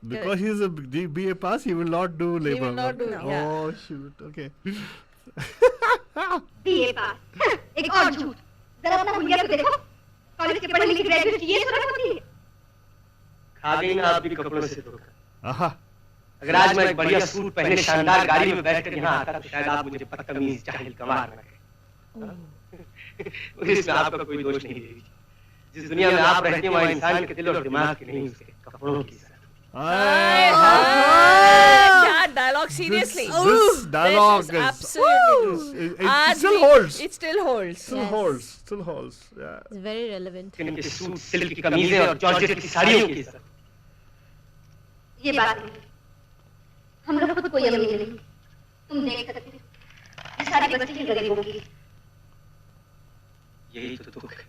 Because he's a BA pass, he will not do labor. will not do, yeah. Oh shoot. Okay. BA pass एक और झूठ जरा अपना हुलिया तो देखो college के पढ़े लिखे ग्रेजुएट की ये सूरत होती है खा गई ना आप भी कपड़ों से धोखा Aha. अगर आज मैं एक बढ़िया सूट पहने शानदार गाड़ी में बैठकर यहाँ आता तो शायद आप मुझे बदतमीज जाहिल गंवार न कहें इसमें आपका कोई दोष नहीं देवी जिस दुनिया में आप रहते हैं वहाँ इंसान के दिल और दिमाग की नहीं उसके कपड़ों की जरूरत क्या dialogue, seriously. This dialogue This is is absolutely true. it still holds. It still holds. Still Yes. holds. Still holds. Yeah. It's very relevant. इनके सूट सिल्क की कमीजें और जॉर्जेट की साड़ियों की इज्जत ये बात नहीं हम लोग खुद कोई अमीर नहीं तुम देख सकते हो ये सारी बस्ती की गरीबों की यही तो दुख है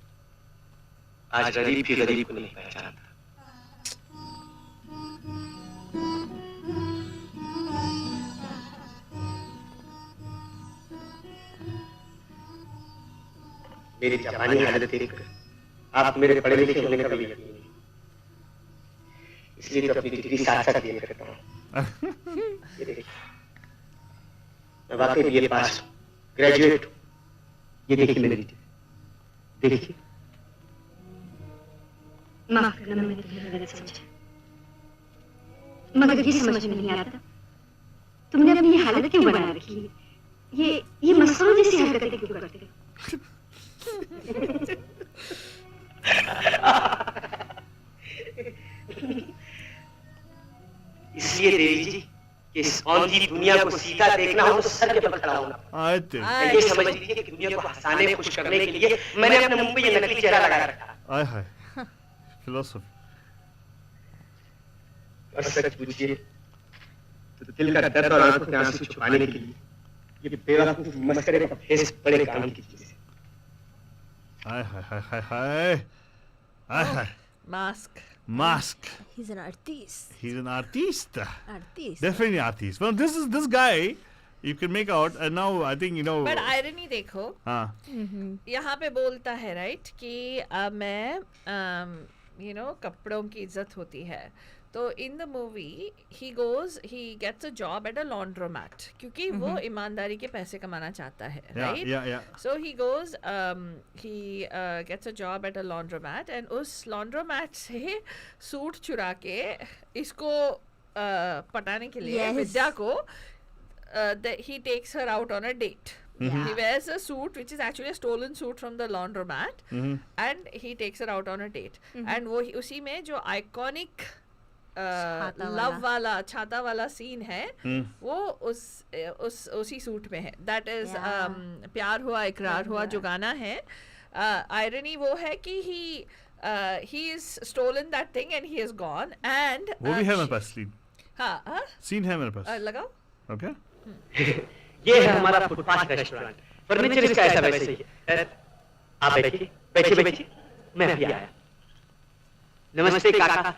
आज गरीब भी गरीब को नहीं पहचानता मेरी जवानी हालत देखकर आप मेरे पढ़े लिखे होने का भी यकीन नहीं इसलिए तो अपनी डिग्री साथ साथ लिए करता हूँ ये देखिए मैं वाकई बीए पास हूँ ग्रेजुएट हूँ ये देखिए मेरी डिग्री देखिए माफ करना मैंने तुम्हें गलत समझा मगर ये समझ में नहीं आता तुमने अपनी ये हालत क्यों बना रखी है ये मसलों जैसी हरकतें क्यों करते हो इसलिए देवी जी कि इस औंधी दुनिया को सीधा देखना हो तो सर के बल खड़ा होना I think. ये समझ लीजिए कि दुनिया को हंसाने खुश करने के लिए मैंने अपने मुंह पे ये नकली चेहरा लगा रखा I hi. Philosophy. और सच पूछिए तो दिल का दर्द और आंखों के आंसू छुपाने के लिए ये बेवकूफ मस्करे का फेस बड़े काम की चीज है Hi hi hi hi hi. Hi hi. Mask. Mask. He's an artist. He's an artist. Artist. Definitely artist. Well, this guy. You can make out, and now I think you know. But irony देखो, हाँ. यहाँ पे बोलता है right कि मैं you know कपड़ों की इज्जत होती है तो in the movie he gets a job at a laundromat क्योंकि वो ईमानदारी के पैसे कमाना चाहता है, right? Yeah. So he goes, he gets a job at a laundromat and उस laundromat से सूट चुरा के इसको पटाने के लिए Yes. विद्या को he takes her out on a date. He wears a suit which is actually a stolen suit from the laundromat and he takes her out on a date. And वो उसी में जो iconic लव वाला छाता वाला scene है वो उसी सूट में है. दैट इज प्यार हुआ इकरार हुआ जो गाना है. आयरनी वो है कि he is stolen that thing and he is gone and वो भी है मेरे पास सीन. हाँ सीन है मेरे पास. लगाओ. Okay. ये है हमारा फुटपाथ रेस्टोरेंट. फर्नीचर इसका ऐसा वैसे ही है. आप बैठिए. मैं अभी आया. नमस्ते काका.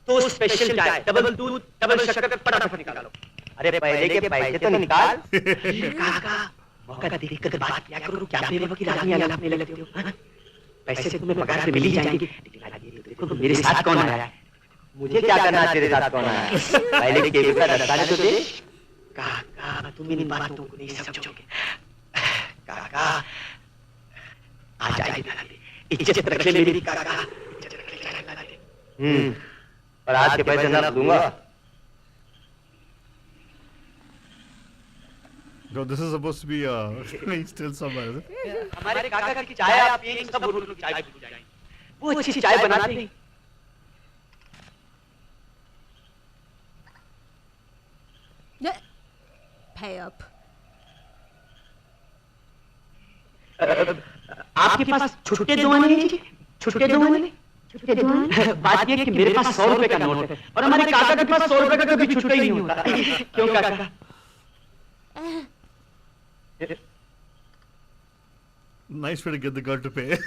तो स्पेशल चाय, डबल दूध, डबल शक्कर, फटाफट निकालो. अरे पहले के पैसे तो निकाल. काका मौका देख कर बात किया करो. क्या बेवकूफ की रानी आला अपने लगते हो. पैसे तो तुम्हें पगार पे मिल ही जाएंगे. देखो मेरे साथ कौन आया है. मुझे क्या करना है तेरे साथ कौन आया है. पहले के का दस्ताने तो दे. काका तुम इन बातों को नहीं समझोगे. काका आ जाइए. इज्जत रख ले मेरी काका. और आज के पैसे ना दूंगा. No, this is supposed to be he's still somewhere. Is it? हमारे काका की चाय आप पिएंगे सब लोग चाय भूल जाएंगे. वो अच्छी चाय बनाते हैं. Pay up. आपके पास छुट्टे दुआने हैं जी. छुट्टे दुआने. बात ये कि मेरे पास 100 रुपए का नोट है और हमारे काका के पास 100 रुपए का कभी छुट्टा ही नहीं होता. क्यों काका. Nice way to get the girl to pay.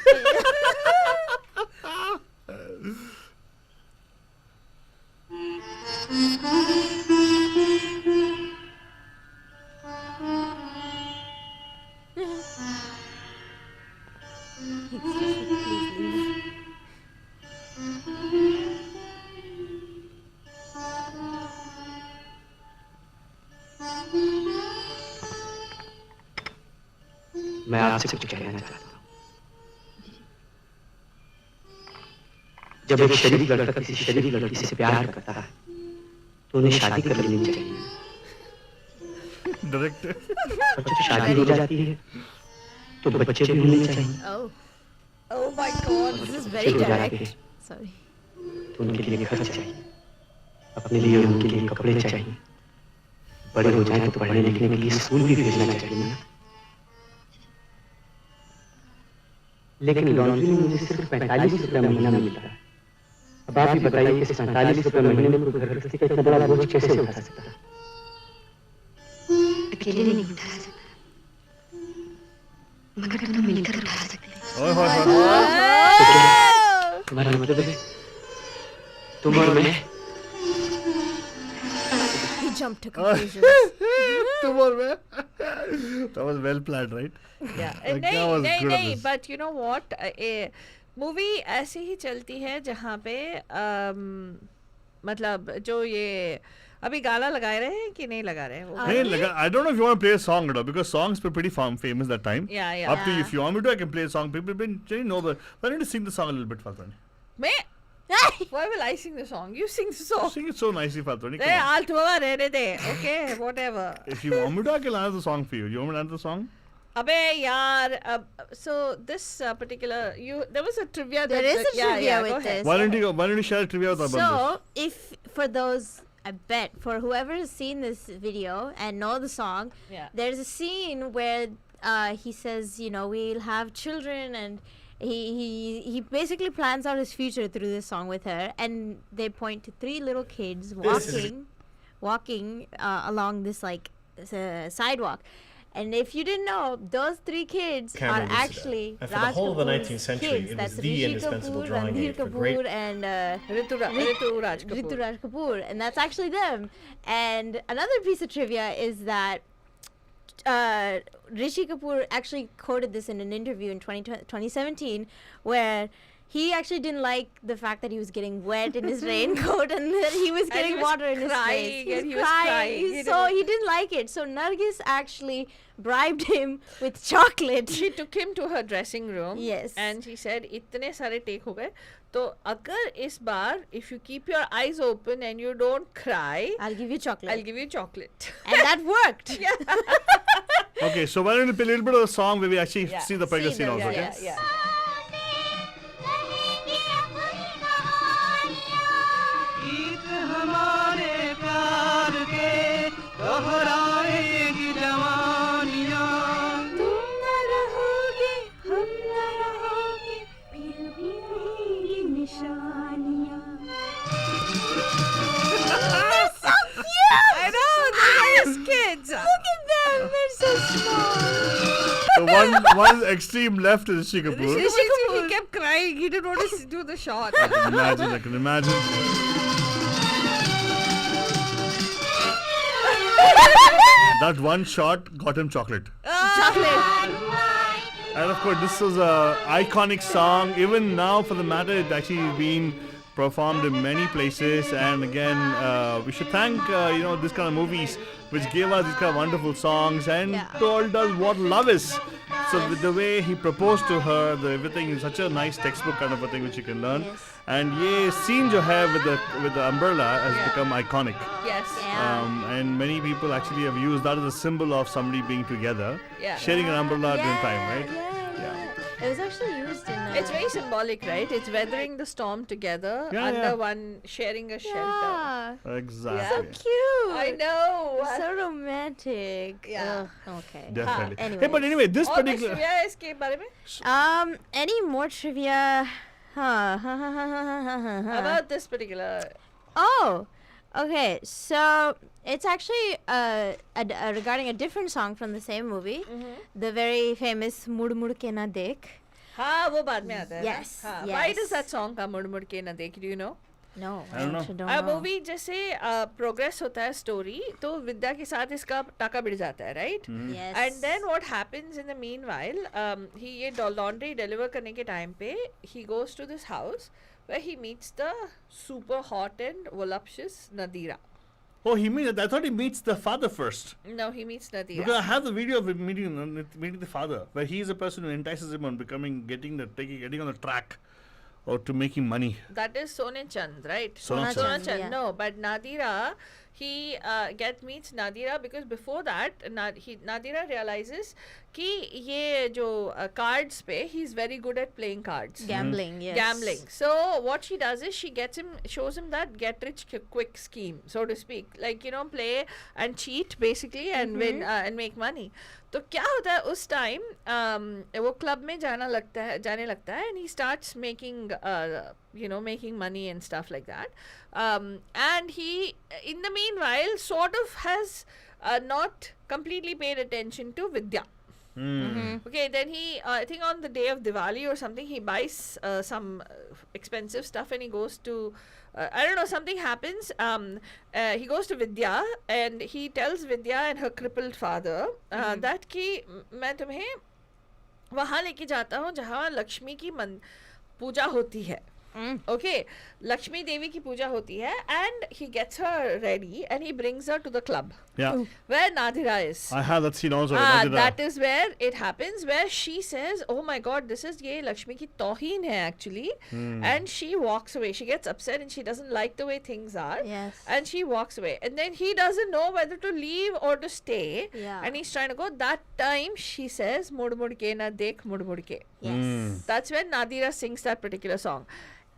Please leave. मैं आपसे कुछ कहना चाहता हूँ. जब एक शरीफ लड़का किसी शरीफ लड़की से प्यार करता है तो उन्हें शादी कर लेनी चाहिए. Direct. और जब शादी हो जाती है तो बच्चे भी होने चाहिए. Oh my god. This is very direct. Sorry. तो उनके लिए खर्च चाहिए. अपने लिए और उनके लिए कपड़े चाहिए. बड़े हो जाएं तो पढ़ने लिखने के लिए स्कूल भी भेजना चाहिए ना. लेकिन लॉन्ड्री में मुझे सिर्फ 45 रुपए महीना मिलता है. अब आप ही बताइए कि 47 रुपए महीने में कोई घर गृहस्थी का इतना बड़ा बोझ कैसे उठा सकता है. अकेले नहीं उठा सकता मगर दोनों मिलकर उठा सकते हैं. तुम्हारा मतलब है तुम और मैं. He jumped to conclusions. Tomorrow, that was well planned, right? Yeah. Like, that was good at नहीं this. but you know what, movie ऐसे ही चलती है जहाँ पे मतलब जो ये अभी गाना लगा रहे हैं कि नहीं लगा रहे हैं वो. Hey, like, I don't know if you want to play a song or not, because songs were pretty famous that time. Yeah. Up to you. If you want me to, I can play a song. People didn't know the. But I need to sing the song a little bit, Faltoni. मैं why will I sing the song? You sing the song. Sing it so nicely, Faltoni. Hey, I'll do it. Okay, whatever. If you want me to, I can answer the song for you. You want me to answer the song? अबे यार so this particular there was a trivia. There is a trivia go with ahead. this. Why don't you share a trivia with our So, if for those, I bet for whoever has seen this video and know the song, Yeah. there's a scene where he says, you know, we'll have children, and he basically plans out his future through this song with her, and they point to 3 little kids walking along this like sidewalk. And if you didn't know, those 3 kids Cameron are listed actually that. And for the whole of the Raj 19th Kapoor's century, kids. it That's was the Rishi indispensable Kapoor, drawing Ranbir aid for great- Kapoor, and Rituraj Kapoor. Rituraj Kapoor, and that's actually them. And another piece of trivia is that Rishi Kapoor actually quoted this in an interview in 2017, where he actually didn't like the fact that he was getting wet in his raincoat and that he was getting was water in his crying face. and he was crying. He So he didn't like it. So Nargis actually bribed him with chocolate. She took him to her dressing room. Yes. And she said, "इतने सारे take हो गए, तो अगर इस बार if you keep your eyes open and you don't cry, I'll give you chocolate. I'll give you chocolate." And that worked. Okay, so why don't we play a little bit of the song where we actually Yeah. see the pregnant See scene the- also, Yeah, okay? yeah. गीत हमारे प्यार के दोहराएगी जवानियाँ तुम न रहोगे, हम न रहोगे, फिर भी रहेंगी निशानियाँ. They're so cute! I know, they're nice kids. Look at them, they're so small. The one extreme left is Rishi Kapoor. Rishi Kapoor, he kept crying. He didn't want to do the shot. I can imagine. That one shot got him chocolate. Chocolate. And of course, this was a iconic song. Even now, for the matter, it actually been performed in many places. And again, we should thank this kind of movies which gave us these kind of wonderful songs and Yeah. told us what love is. So with the way he proposed to her, everything is such a nice textbook kind of a thing which you can learn. Yes. And ye scene jo hai with the umbrella has Yeah. become iconic. Yes. Yeah. And many people actually have used that as a symbol of somebody being together, Yeah. sharing an umbrella during time, right? Yeah. It was actually used in. It's very symbolic, right? It's weathering the storm together Yeah, under yeah. one, sharing a shelter. Yeah. Exactly. So cute. I know. So romantic. Yeah. Ugh, okay. Definitely. Anyways. Hey, but anyway, this और कुछ particular. trivia है इसके बारे में? Any more trivia? Huh. About this particular. Oh, okay. So it's actually regarding a different song from the same movie, the very famous "Mud Mud Ke Na Dekh." हाँ वो बाद में आता है ना? Yes, हाँ. yes. Why does that song come मुड़ मुड़ के ना देख? Do you know? No, I don't know. actually don't a know. Movie जैसे प्रोग्रेस होता है स्टोरी तो विद्या के साथ इसका टाका बिड़ जाता है right Yes. And then what happens in the meanwhile he ये लॉन्ड्री डिलीवर करने के टाइम पे he goes to this house where he meets the super hot and voluptuous Nadira. Oh, he meets. I thought he meets the father first. No, he meets Nadira. Because I have the video of him meeting the father, where he is a person who entices him on getting on the track, or to making money. That is Sone Chand, right? Sona Chand, Chand. yeah. No, but Nadira, he meets Nadira because before that, Nadira realizes कि ये जो cards पे he's very good at playing cards. Gambling, yes. Gambling. So what she does is she shows him that get rich quick scheme, so to speak. Like, play and cheat basically and win and make money. तो क्या होता है उस time वो club में जाने लगता है and he starts making making money and stuff like that. And he in the meanwhile sort of has not completely paid attention to Vidya. Okay, then he I think on the day of Diwali or something he buys some expensive stuff and he goes to I don't know, something happens. He goes to Vidya and he tells Vidya and her crippled father that कि मैं तुम्हें वहाँ लेके जाता हूँ जहाँ लक्ष्मी की पूजा होती है. Okay, Lakshmi Devi ki puja hoti hai and he gets her ready and he brings her to the club Yeah, where Nadira is. I have that scene also. Nadira. That is where it happens, where she says, "Oh my God, this is ye Lakshmi ki toheen hai actually," and she walks away. She gets upset and she doesn't like the way things are, Yes. and she walks away. And then he doesn't know whether to leave or to stay, Yeah. and he's trying to go. That time she says, "Mud mud ke na dekh, mud mud ke." Yes. That's when Nadira sings that particular song.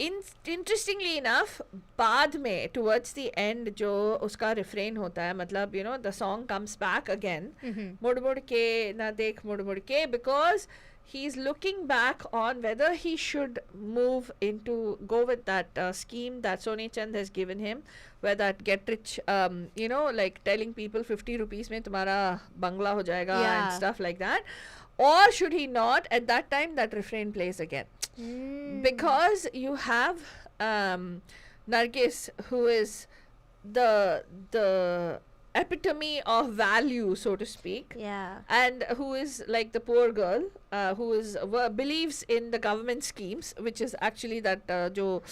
Interestingly enough, बाद में towards the end जो उसका refrain होता है, मतलब the song comes back again. मुड़ मुड़ के ना देख मुड़ मुड़ के, because he's looking back on whether he should go with that scheme that Sone Chand has given him, where that get rich, like telling people 50 rupees में तुम्हारा बंगला हो जाएगा Yeah. and stuff like that. Or should he not? At that time, that refrain plays again. Because you have Nargis, who is the epitome of value, so to speak. Yeah. And who is like the poor girl who is believes in the government schemes, which is actually that jo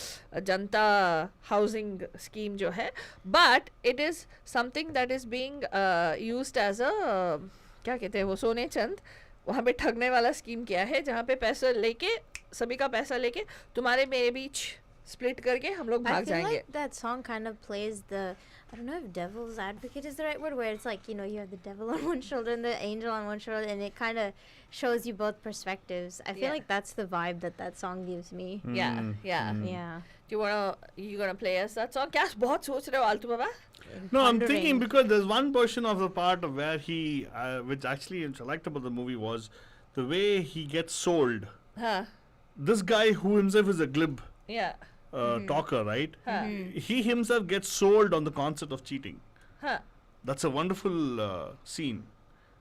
janta housing scheme jo hai, but it is something that is being used as a क्या कहते हैं वो सोने चंद वहाँ पे ठगने वाला scheme क्या है जहाँ पे पैसा लेके सभी का पैसा लेके तुम्हारे मेरे बीच स्प्लिट करके हम लोग I भाग feel जाएंगे. like that song kind of plays the, I don't know if devil's advocate is the right word, where it's like, you know, you have the devil on one shoulder and the angel on one shoulder, and it kind of shows you both perspectives. I feel Yeah. like that's the vibe that song gives me. Yeah, Mm, yeah. Yeah. You gonna play us that song? क्या बहुत सोच रहे हो आलतू बाबा? No, I'm Pondering. thinking because there's one portion of the part of where he, which actually which I liked about the movie was the way he gets sold. हाँ, This guy who himself is a glib yeah, talker, right? हाँ, He himself gets sold on the concept of cheating. हाँ. That's a wonderful scene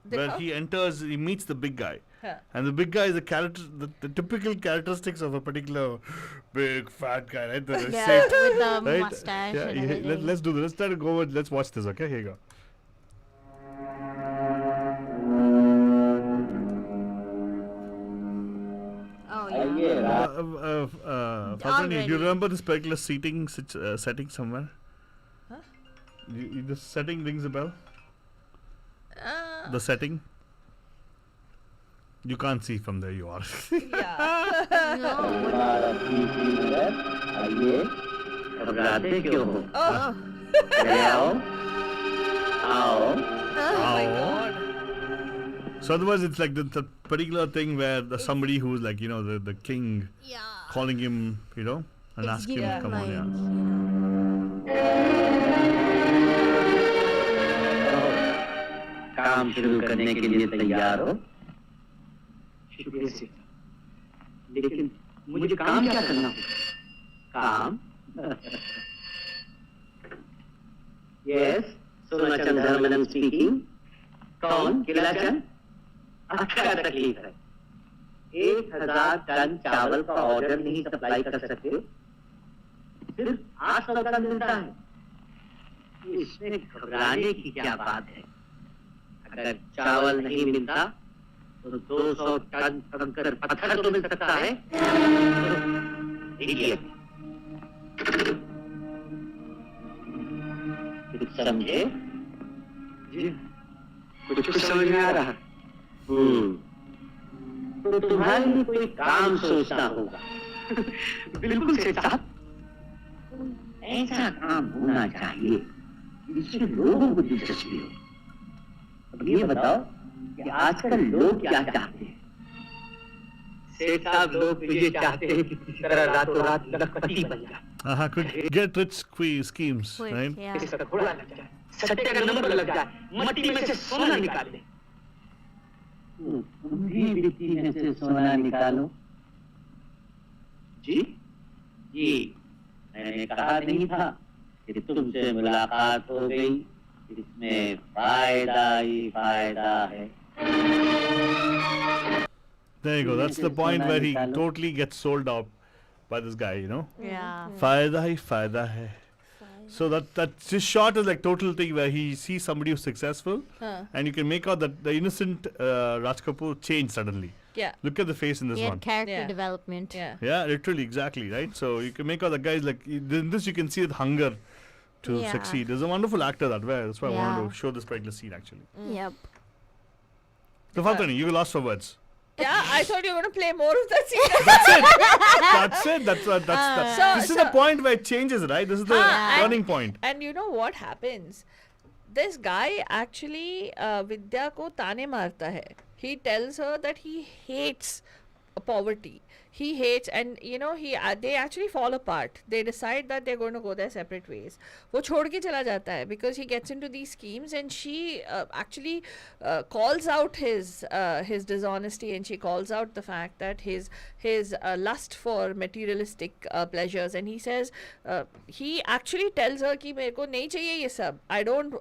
where देखो? he enters, he meets the big guy. हाँ. And the big guy is the character, the typical characteristics of a particular big fat guy, right? The Yeah, shaped, with the right? mustache Yeah, and yeah, everything. let's do this. Let's try to go. Let's watch this. Okay, here you go. Oh, yeah. Falguni, do you Already. remember this particular setting somewhere? Huh? The setting rings a bell. Uh, The setting. You can't see from there. You are. yeah. No. आइए घबराते क्यों हो Oh, चले आओ आओ oh my Ow. God. So otherwise, it's like the particular thing where somebody who's like the king Yeah. calling him, and It's asking him, giving come on, like, yeah. काम शुरू करने के लिए तैयार हो शुक्रिया से लेकिन मुझे काम क्या करना होगा काम यस सोनाचंद धर्मनंद स्पीकिंग कौन किलाचंद अच्छा तकलीफ है 1000 टन चावल का ऑर्डर नहीं सप्लाई कर सकते सिर्फ 800 टन मिलता है इसमें घबराने की क्या बात है अगर चावल नहीं मिलता तो 200 टन कंकर पत्थर तो मिल सकता है देखिए कुछ समझे जी कुछ समझ में आ रहा तो तुम्हारे लिए कोई काम सोचना होगा बिल्कुल सेठ साहब ऐसा काम होना चाहिए जिससे लोगों को दिलचस्पी हो अब ये बताओ कि आजकल लोग क्या चाहते हैं सेठ साहब लोग तो ये चाहते हैं कि किसी तरह रातों रात लखपति बन जाए Quick, get rich schemes, Quick, right? yeah. किसी का घोड़ा लग जाए सट्टे का नंबर लग जाए मट्टी में से सोना निकाल ले तुम भी मिट्टी में से सोना निकालो जी जी मैंने कहा नहीं था कि तुमसे मुलाकात हो गई इसमें फायदा ही फायदा है There you go. That's the point where he totally gets sold out by this guy, Yeah. Fayda hi fayda hai. So that's just short is like total thing where he sees somebody who's successful, Huh. and you can make out that the innocent Raj Kapoor changed suddenly. Yeah. Look at the face in this He one. had character Yeah. development. Yeah. Yeah, literally, exactly, right? So you can make out the guys like in this you can see the hunger to Yeah. succeed. There's a wonderful actor that way. That's why I wanted Yeah. to show this particular scene actually. Yep. So Falconi, you were lost for words. Yeah, I thought you were going to play more of that scene. That's it. That's So- this is so- the point where it changes, right? This is the Ah, and- turning point. And you know what happens? This guy actually Vidya ko ताने मारता है. He tells her that he hates poverty. He hates, and they actually fall apart. They decide that they're going to go their separate ways. वो छोड़ के चला जाता है because he gets into these schemes, and she actually calls out his dishonesty, and she calls out the fact that his lust for materialistic pleasures, and he says he actually tells her कि मेरे को नहीं चाहिए ये सब. I don't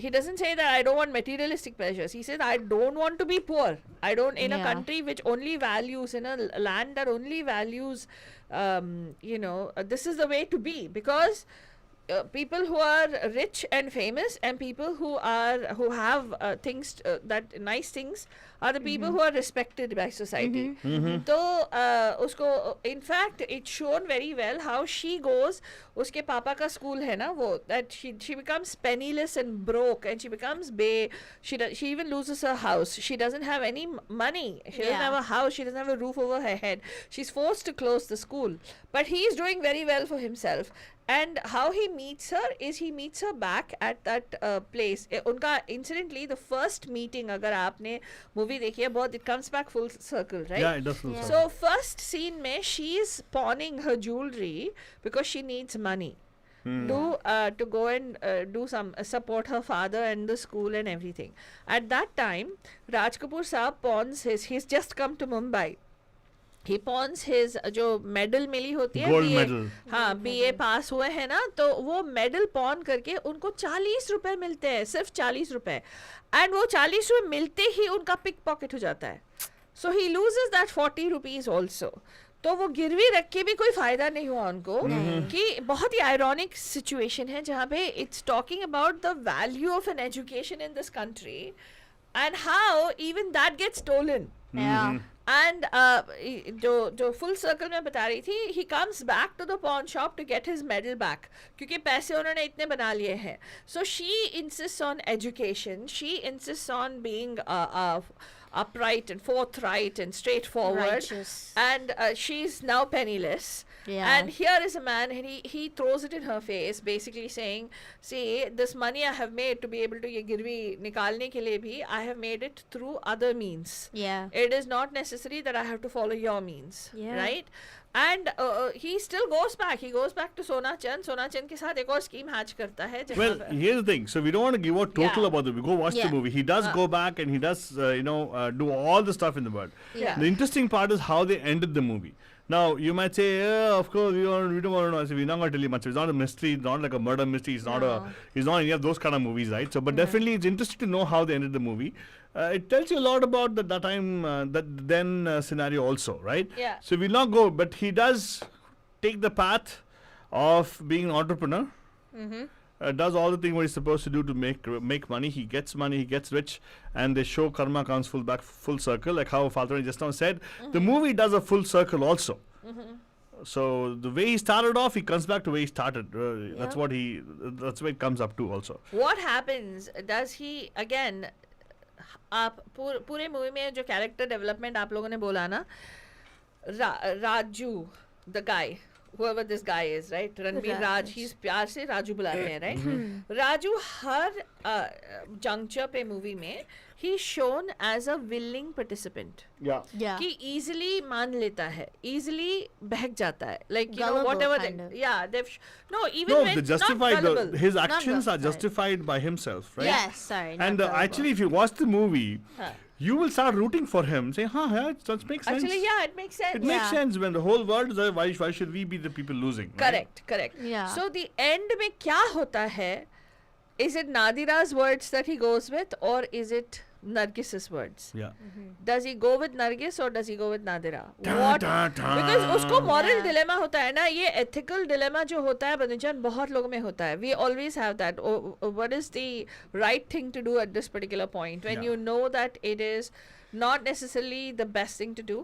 he doesn't say that I don't want materialistic pleasures. He says I don't want to be poor. I don't in a Yeah. country which only values, in a land that only values this is the way to be, because people who are rich and famous and people who have things that nice things are the people who are respected by society. So usko in fact it's shown very well how she goes, uske papa ka school hai na wo, that she becomes penniless and broke, and she becomes she even loses her house. She doesn't have any money, she doesn't have a house, she doesn't have a roof over her head. She's forced to close the school, but he is doing very well for himself. And how he meets her is he meets her back at that place. Unka incidentally the first meeting, agar aapne movie dekhi hai, bahut it comes back full circle, right? Yeah, it does full circle. So first scene mein she is pawning her jewelry because she needs money to go and do some support her father and the school and everything. At that time Raj Kapoor saab pawns he's just come to Mumbai. He pawns his जो medal मिली होती है, Gold medal. हाँ BA पास हुए हैं ना, तो वो medal pawn करके उनको 40 रुपए मिलते हैं, सिर्फ 40 रुपए, एंड वो 40 रुपए मिलते ही उनका पिक पॉकेट हो जाता है. So he loses that 40 rupees also. तो वो गिरवी रख के भी कोई फायदा नहीं हुआ उनको, कि बहुत ही आयरॉनिक सिचुएशन है जहाँ पे it's talking about the value of an education in this country and how even that gets stolen. And जो full circle में बता रही थी, he comes back to the pawn shop to get his medal back, क्योंकि पैसे उन्होंने इतने बना लिए हैं. So she insists on education, she insists on being upright and forthright and straightforward. Righteous. And she's now penniless. Yeah. And here is a man, and he throws it in her face, basically saying, see, this money I have made to be able to ये गिरवी निकालने के लिए भी, I have made it through other means. Yeah. It is not necessary that I have to follow your means. Yeah. Right? And he still goes back. He goes back to Sona Chand. Sona Chand के साथ एक और scheme hatch करता है. जहाँ Well, पर- here's the thing. So we don't want to give out total Yeah. about the movie. Go watch the Yeah. movie. He does go back and he does, do all the stuff in the world. Yeah. The interesting part is how they ended the movie. Now, you might say, of course, we don't want to know. So we're not going to tell you much. It's not a mystery. It's not like a murder mystery. It's not it's not any of those kind of movies, right? So, but definitely it's interesting to know how they ended the movie. It tells you a lot about that time, scenario also, right? Yeah. So we'll not go, but he does take the path of being an entrepreneur. Does all the things what he's supposed to do to make money. He gets money, he gets rich, and they show karma comes full circle, like how Faltari just now said. The movie does a full circle also. So the way he started off, he comes back to where he started. That's what that's where it comes up to also. What happens? Does he again? आप पूरे movie में जो character development आप लोगों ने बोला ना, Raju the guy, whoever this guy is, right? Ranveer Raj, he's प्यार से राजू बुलाते हैं, right? राजू हर juncture पे मूवी में he's shown as a willing participant. Yeah. Yeah. कि easily मान लेता है, easily बहक जाता है, like you know Gullible whatever kind they, of. yeah they've no even No, when they justified not gullible. his actions are gullible. justified by himself, right? Yes, sorry. not And gullible. actually, if you watch the movie, Huh. you will start rooting for him. Say, yeah, it does make sense. Actually, yeah, it makes sense. It makes Yeah. sense when the whole world is like, why should we be the people losing? right? Correct. Yeah. So the end में क्या होता है? Is it Nadira's words that he goes with, or is it Nargis's words? Yeah. Does he go with Nargis or does he go with Nadira? Dun, What? dun, dun. Because उसको moral Yeah. dilemma होता है ना, ये ethical dilemma जो होता है बंदूजान बहुत लोगों में होता है. We always have that. What is the right thing to do at this particular point when Yeah. you know that it is not necessarily the best thing to do?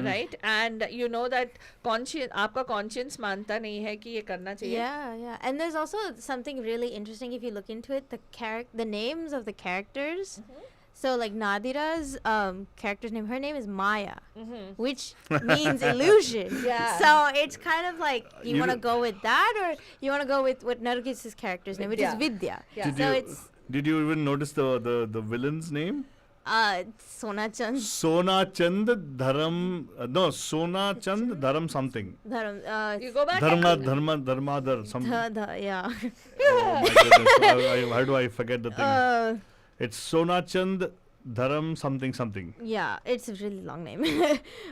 Right? And you know that आपका conscience मानता नहीं है कि ये करना चाहिए. Yeah. And there's also something really interesting if you look into it. The names of the characters. So like Nadira's character's name, her name is Maya, which means illusion. Yeah. So it's kind of like you You want to do- go with that, or you want to go with what Nargis's character's name, which is Vidya. Vidya. Yeah. Did you even notice the villain's name? Sona Chand. Sona Chand Dharam. Sona Chand Dharam something. Dharam. You go back Dharmadar something. Yeah. Oh my goodness. How do I forget the thing? It's Sona Chand Dharam something. Yeah, it's a really long name.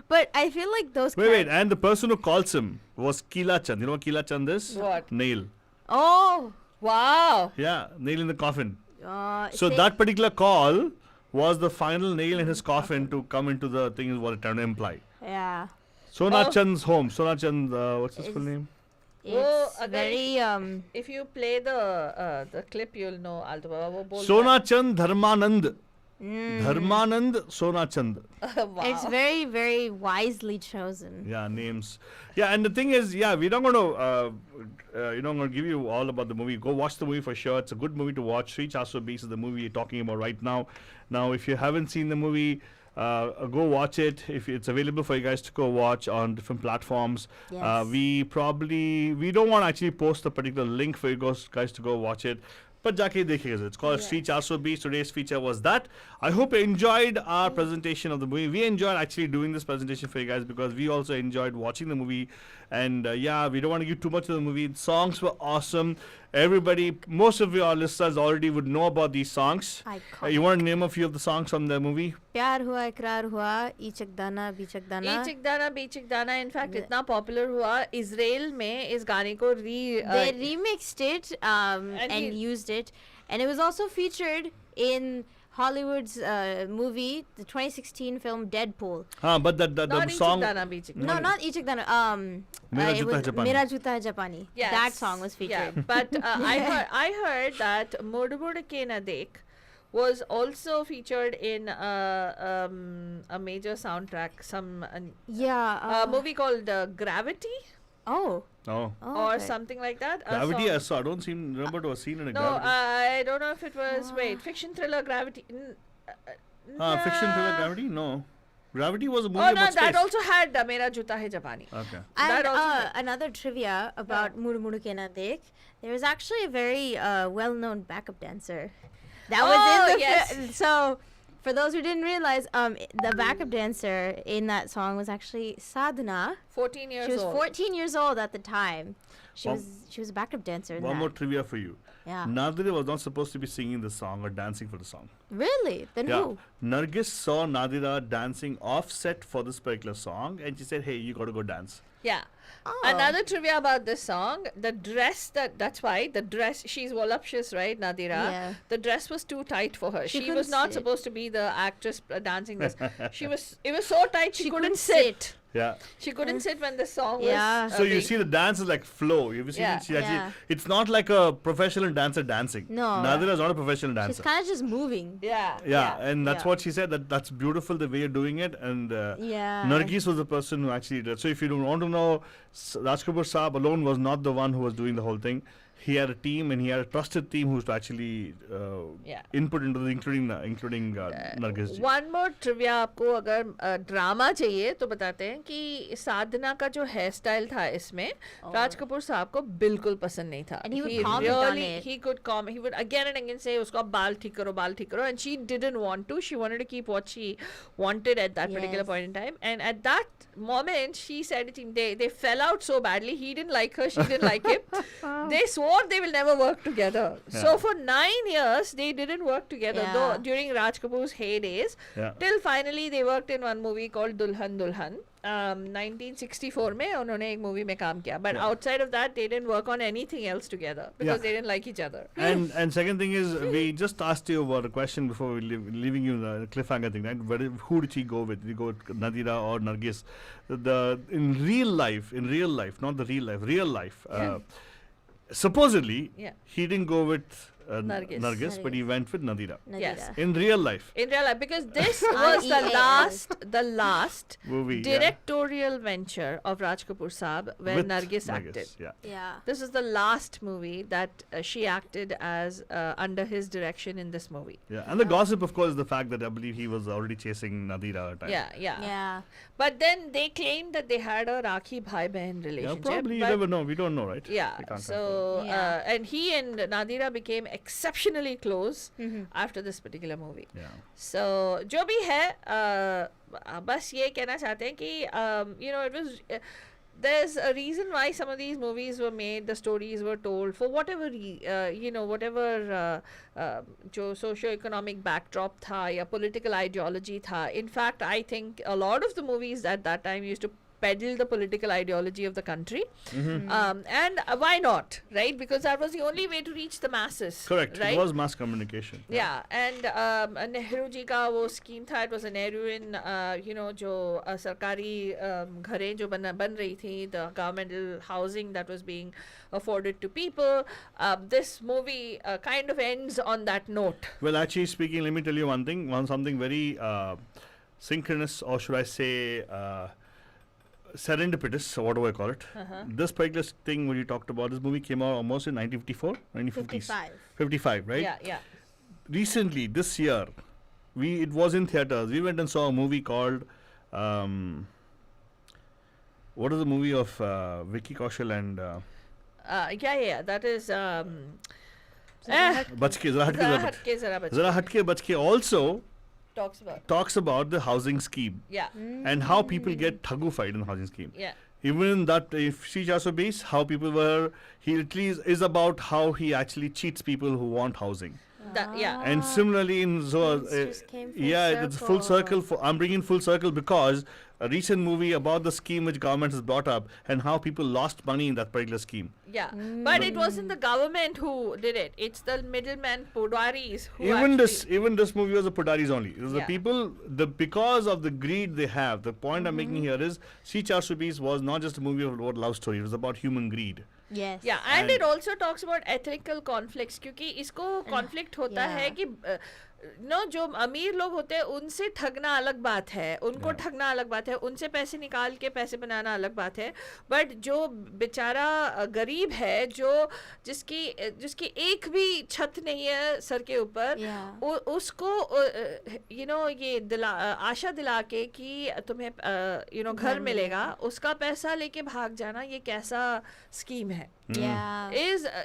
But I feel like those Wait, and the person who calls him was Keela Chand. You know what Keela Chand is? What? Nail. Oh. Wow. Yeah, nail in the coffin. So say- that particular call was the final nail in his coffin to come into the thing is what it trying to imply. Yeah. Sona Oh. Chand's home. Sona Chand, what's his full Is- name? It's अगर very if you play the clip, you'll know. Alto Baba वो बोल Sona Chand Dharmanand. mm, Dharmanand Sona Chand. wow. it's very very wisely chosen. Yeah, names. Yeah, and the thing is, yeah, we're not going to, going to give you all about the movie. Go watch the movie for sure. It's a good movie to watch. Sri Chaso Beast is the movie you're talking about right now. Now, if you haven't seen the movie, go watch it. If it's available for you guys to go watch on different platforms. Yes. We don't want to actually post a particular link for you guys to go watch it. But jaake dekhiyega. It's called Sri Chaso Beast. Today's feature was that. I hope you enjoyed our presentation of the movie. We enjoyed actually doing this presentation for you guys because we also enjoyed watching the movie. And yeah, we don't want to give too much of the movie. The songs were awesome. Everybody, most of your listeners already would know about these songs. Iconic. You want to name a few of the songs from the movie? प्यार हुआ इकरार हुआ ईचक दाना बीचक दाना. Ichik Dana Bichik Dana in fact इतना popular हुआ Israel में इस गाने को They remixed it and he- used it, and it was also featured in Hollywood's movie, the 2016 film Deadpool. But the not song. Ichik Dana Bichik No, not Ichik Dana. Mera it Juta Hai was Japani. Mera Juta Hai Japani. Yes. That song was featured. Yeah, but I heard that Mud Mud Ke Na Dekh was also featured in a major soundtrack, some Yeah. a movie called Gravity Oh. Oh. or okay. something like that. A Gravity, I song- saw. I don't remember to have seen it in No, Gravity. I don't know if it was fiction thriller Gravity. Fiction thriller Gravity? No. Gravity was a movie Oh no, about space. that also had Mera Juta Hai Japani. Okay. That And also- another trivia about Muru Muru Ke Na Dekh, there was actually a very well-known backup dancer that was Oh, in the yes. so for those who didn't realize, the backup dancer in that song was actually Sadhana. 14 years She was old. 14 years old at the time. She One- was a backup dancer in One that. more trivia for you. Yeah. Nadira was not supposed to be singing the song or dancing for the song. Really? Then who? Nargis saw Nadira dancing offset for this particular song and she said, hey, you got to go dance. Yeah. Oh. Another trivia about this song, the dress that's why the dress, she's voluptuous, right, Nadira? Yeah. The dress was too tight for her. She She was couldn't not sit. supposed to be the actress dancing this. It was so tight she couldn't sit. Yeah. She couldn't sit when the song Yeah. was So you being- see the dance is like flow. You've seen Yeah. it? She actually, Yeah. it's not like a professional dancer dancing. No. Nadira is not a professional She's dancer. kind of just moving. Yeah. Yeah, and that's Yeah. what she said. That's beautiful the way you're doing it. And Yeah. Nargis was the person who actually did. So if you don't want to know, Raj Kapoor Saab alone was not the one who was doing the whole thing. He had a team, and he had a trusted team who's to actually Yeah. input into the including Nargis ji. One more trivia आपको अगर drama चाहिए तो बताते हैं कि साधना का जो hair style था इसमें राज कपूर साहब को बिल्कुल पसंद नहीं था. And he would comment on it. He would again and again say उसको बाल ठीक करो, and she didn't want to. She wanted to keep what she wanted at that particular Yes. point in time. And at that moment, she said it. They fell out so badly. He didn't like her. She didn't like him. They swore they will never work together. Yeah. So for 9 years, they didn't work together. Yeah. Though during Raj Kapoor's heydays, Yeah. till finally they worked in one movie called Dulhan Dulhan. 1964 में उन्होंने एक movie में काम किया. But Yeah. outside of that, they didn't work on anything else together because Yeah. they didn't like each other. And second thing is, we just asked you about a question before we leaving you the cliffhanger thing, right? Who did she go with? Did you go with Nadira or Nargis? In real life, not the real life. Supposedly, Yeah. he didn't go with Nargis. but he went with Nadira. Nadira. Yes. In real life, In real life, because this was the last movie directorial venture of Raj Kapoor Saab where with Nargis acted. Yeah. Yeah. This is the last movie that she acted as under his direction in this movie. Yeah, and the gossip, of course, is the fact that I believe he was already chasing Nadira at the time. Yeah. Yeah. But then they claimed that they had a Rakhi Bhai Behan Yeah, relationship. probably. You but- never know. We don't know, right? Yeah. We can't So, confirm. Yeah. and he and Nadira became exceptionally close Mhm. after this particular movie. Yeah. So, जो भी है, बस ये कहना चाहते हैं कि it was. There's a reason why some of these movies were made, the stories were told for whatever whatever जो socio-economic backdrop था या political ideology था. In fact, I think a lot of the movies at that time used to peddle the political ideology of the country. And why not, right? Because that was the only way to reach the masses. Correct. Right? It was mass communication. Yeah, and Nehru ji ka wo scheme tha, it was a Nehru in, jo sarkari ghare jo ban rahi thi, the governmental housing that was being afforded to people. This movie kind of ends on that note. Well, actually speaking, let me tell you something very synchronous, or should I say serendipitous, or what do I call it? This particular thing when you talked about, this movie came out almost in 1954, 1950s. 55. Right? Yeah. Recently, this year, it was in theaters. We went and saw a movie called, what is the movie of Vicky Kaushal and That is. Bachke, Zara Hatke, Zara Hatke Bachke also talks about the housing scheme Yeah. and how people get thagufied in the housing scheme. Yeah. Even in that, if she also base, how people were, he literally is about how he actually cheats people who want housing. Yeah. And similarly in Zoa, Things just came full it's full circle. I'm bringing full circle because a recent movie about the scheme which government has brought up and how people lost money in that particular scheme. Yeah, but it wasn't the government who did it. It's the middlemen, Podwaris, who Even actually... this movie was the Podaris only. It was the Yeah. people, because of the greed they have. The point I'm making here is, Si Char Subis was not just a movie about love story. It was about human greed. Yes. Yeah, and And- it also talks about ethical conflicts क्योंकि इसको conflict होता yeah. है कि जो अमीर लोग होते हैं उनसे ठगना अलग बात है, उनको Yeah. ठगना अलग बात है, उनसे पैसे निकाल के पैसे बनाना अलग बात है, बट जो बेचारा गरीब है, जो जिसकी एक भी छत नहीं है सर के ऊपर, Yeah. उसको ये आशा दिला के कि तुम्हें घर मिलेगा, उसका पैसा लेके भाग जाना, ये कैसा स्कीम है? Yeah.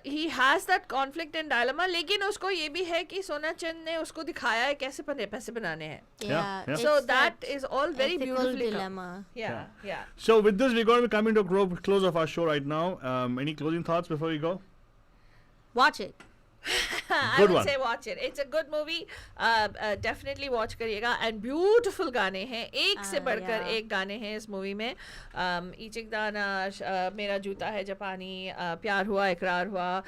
He has that conflict and dilemma, लेकिन उसको ये भी है कि सोना चंद ने उसको दिखाया है कैसे पैसे बनाने हैं. Yeah. yeah. So it's that is all very ethical beautifully dilemma. Yeah. So with this, we're going to be coming to a close of our show right now. Any closing thoughts before we go? Watch it. I Good would one. say watch it. It's a good movie. Definitely watch करिएगा. And beautiful गाने हैं. एक से बढ़कर yeah. एक गाने हैं इस मूवी में. इचिक दाना, मेरा जूता है जापानी, प्यार हुआ इकरार हुआ.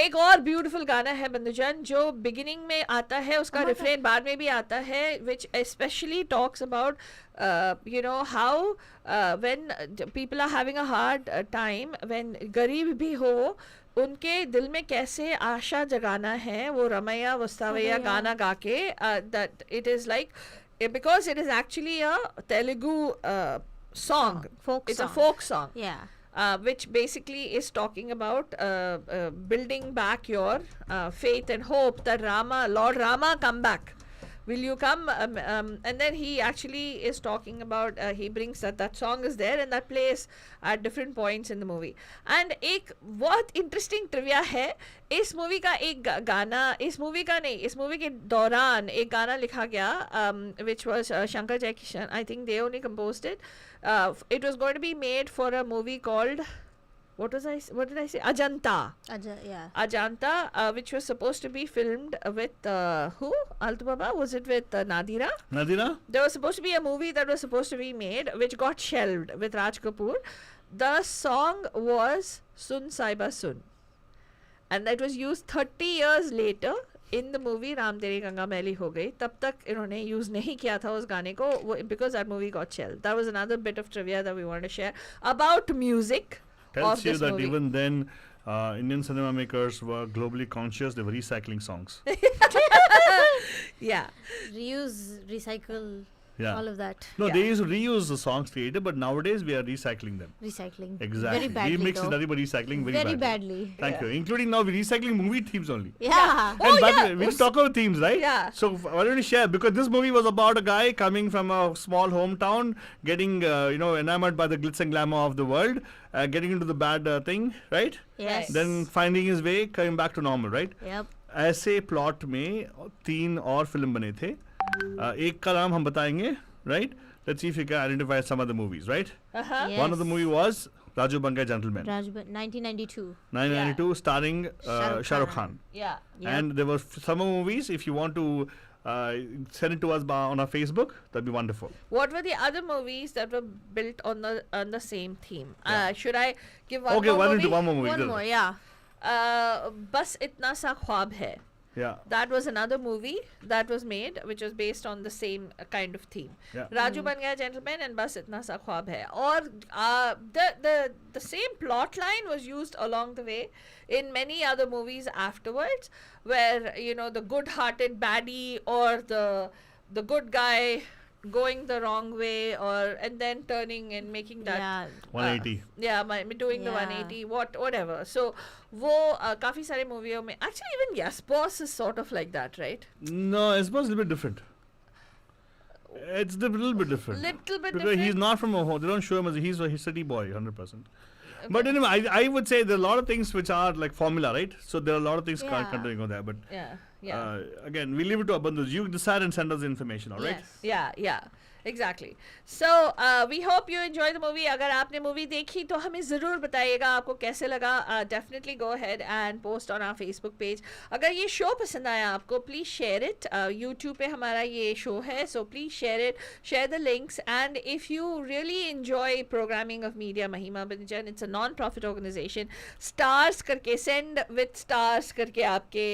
एक और beautiful गाना है बंधुजन जो beginning में आता है, उसका refrain बाद में भी आता है, which especially talks about how when people are having a hard time, when गरीब भी हो, उनके दिल में कैसे आशा जगाना है, वो रमैया वस्तावैया गाना गा के, that it is like, because it is actually a Telugu song. Folk It's song. a folk song. Yeah. Which basically is talking about building back your faith and hope that Lord Rama come back. Will you come? And then he actually is talking about, he brings that song is there and that plays at different points in the movie. And एक बहुत interesting trivia है, इस movie का एक गाना, इस movie के दौरान एक गाना लिखा गया, which was Shankar Jaikishan. I think they only composed it. It was going to be made for a movie called, what did I say? Ajanta. Yeah. Ajanta, which was supposed to be filmed with who? Altu Baba? Was it with Nadira? Nadira? There was supposed to be a movie that was supposed to be made, which got shelved with Raj Kapoor. The song was Sun Saiba Sun. And that was used 30 years later in the movie Ram Tere Ganga Maili Ho Gayi. तब तक इन्होंने use नहीं किया था उस गाने को, because that movie got shelved. That was another bit of trivia that we wanted to share about music. Tells you this that movie. even then, Indian cinema makers were globally conscious. They were recycling songs. Yeah. Reuse, recycle, Yeah. all of that. No, Yeah. they used to reuse the songs created, but nowadays we are recycling them. Recycling. Exactly. Very badly. Remix is though. nothing but recycling very badly. Thank you. Including now we're recycling movie themes only. Yeah. And by the way, we'll talk about themes, right? Yeah. So why don't you share? Because this movie was about a guy coming from a small hometown, getting enamored by the glitz and glamour of the world, getting into the bad thing, right? Yes. Then finding his way, coming back to normal, right? Yep. ऐसे plot में 3 और film बने थे. एक का नाम हम बताएंगे, right? Let's see if you can identify some of the movies, right? Yes. One of the movie was Raju Bangai Gentleman, 1992. 1992, starring Shah Rukh Khan. Yeah. Yep. And there were summer movies. If you want to send it to us on our Facebook. That'd be wonderful. What were the other movies that were built on the same theme? Yeah. Should I give one Okay, more movie? one more movie. One more, yeah. Bas Itna Sa Khwab Hai. Yeah. That was another movie that was made, which was based on the same kind of theme. Yeah. Raju Ban Gaya Gentleman and Bas Itna Sa Khwab Hai. Or the same plot line was used along the way in many other movies afterwards, where the good-hearted baddie or the good guy going the wrong way, and then turning and making that Yeah. 180. doing the Yeah. 180 whatever. So वो काफी सारे मूवियों में actually even Yes Boss is sort of like that, right? No, it's supposed to be a little bit different. It's a little bit different. Little bit Because different. he's not from a home. They don't show him as he's a city boy, 100%. But anyway, I would say there are a lot of things which are like formula, right? So there are a lot of things Yeah. continuing on there. But yeah. again, we leave it to Abandus. You decide and send us the information, all right? Yes. Yeah, exactly. So we hope you enjoy the movie. अगर आपने movie देखी तो हमें ज़रूर बताइएगा आपको कैसे लगा. Definitely go ahead and post on our Facebook page. अगर ये शो पसंद आया आपको, please share it. YouTube पे हमारा ये शो है, so please share it, share the links. And if you really enjoy programming of Media Mahima Binjan, it's a non-profit organization. Stars करके send with stars करके आपके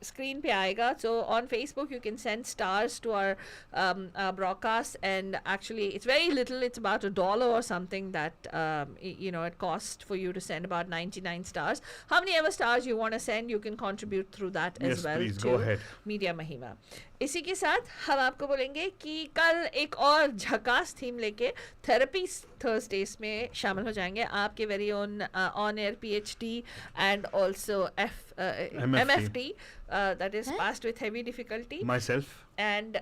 screen पे आएगा. So on Facebook you can send stars to our broadcast, and actually it's very little. It's about $1 or something that it costs for you to send about 99 stars. How many ever stars you want to send, you can contribute through that Yes, as well please, to go ahead. Media Mahima. इसी के साथ हम आपको बोलेंगे कि कल एक और झकास थीम लेके थेरेपी थर्सडेज में शामिल हो जाएंगे. आपके very own on air PhD and also MFT that is passed with heavy difficulty, Myself. and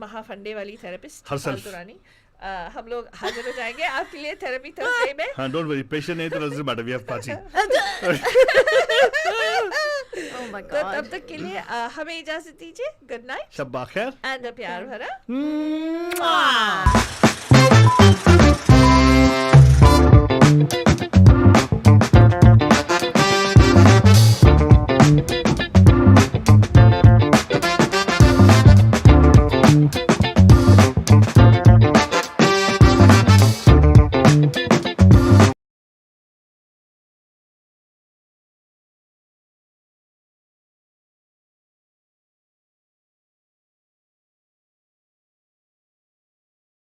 महाफंडे वाली थेरेपिस्ट Herself. रानी. हम लोग हाजिर हो जाएंगे आपके लिए थेरेपी थर्सडे में. Don't worry. Patient नहीं तो doesn't matter. We have Pachi. Oh my तो god. तब तक के लिए हमें इजाजत दीजिए. Good night Shab Khair. And प्यार भरा. Mwah!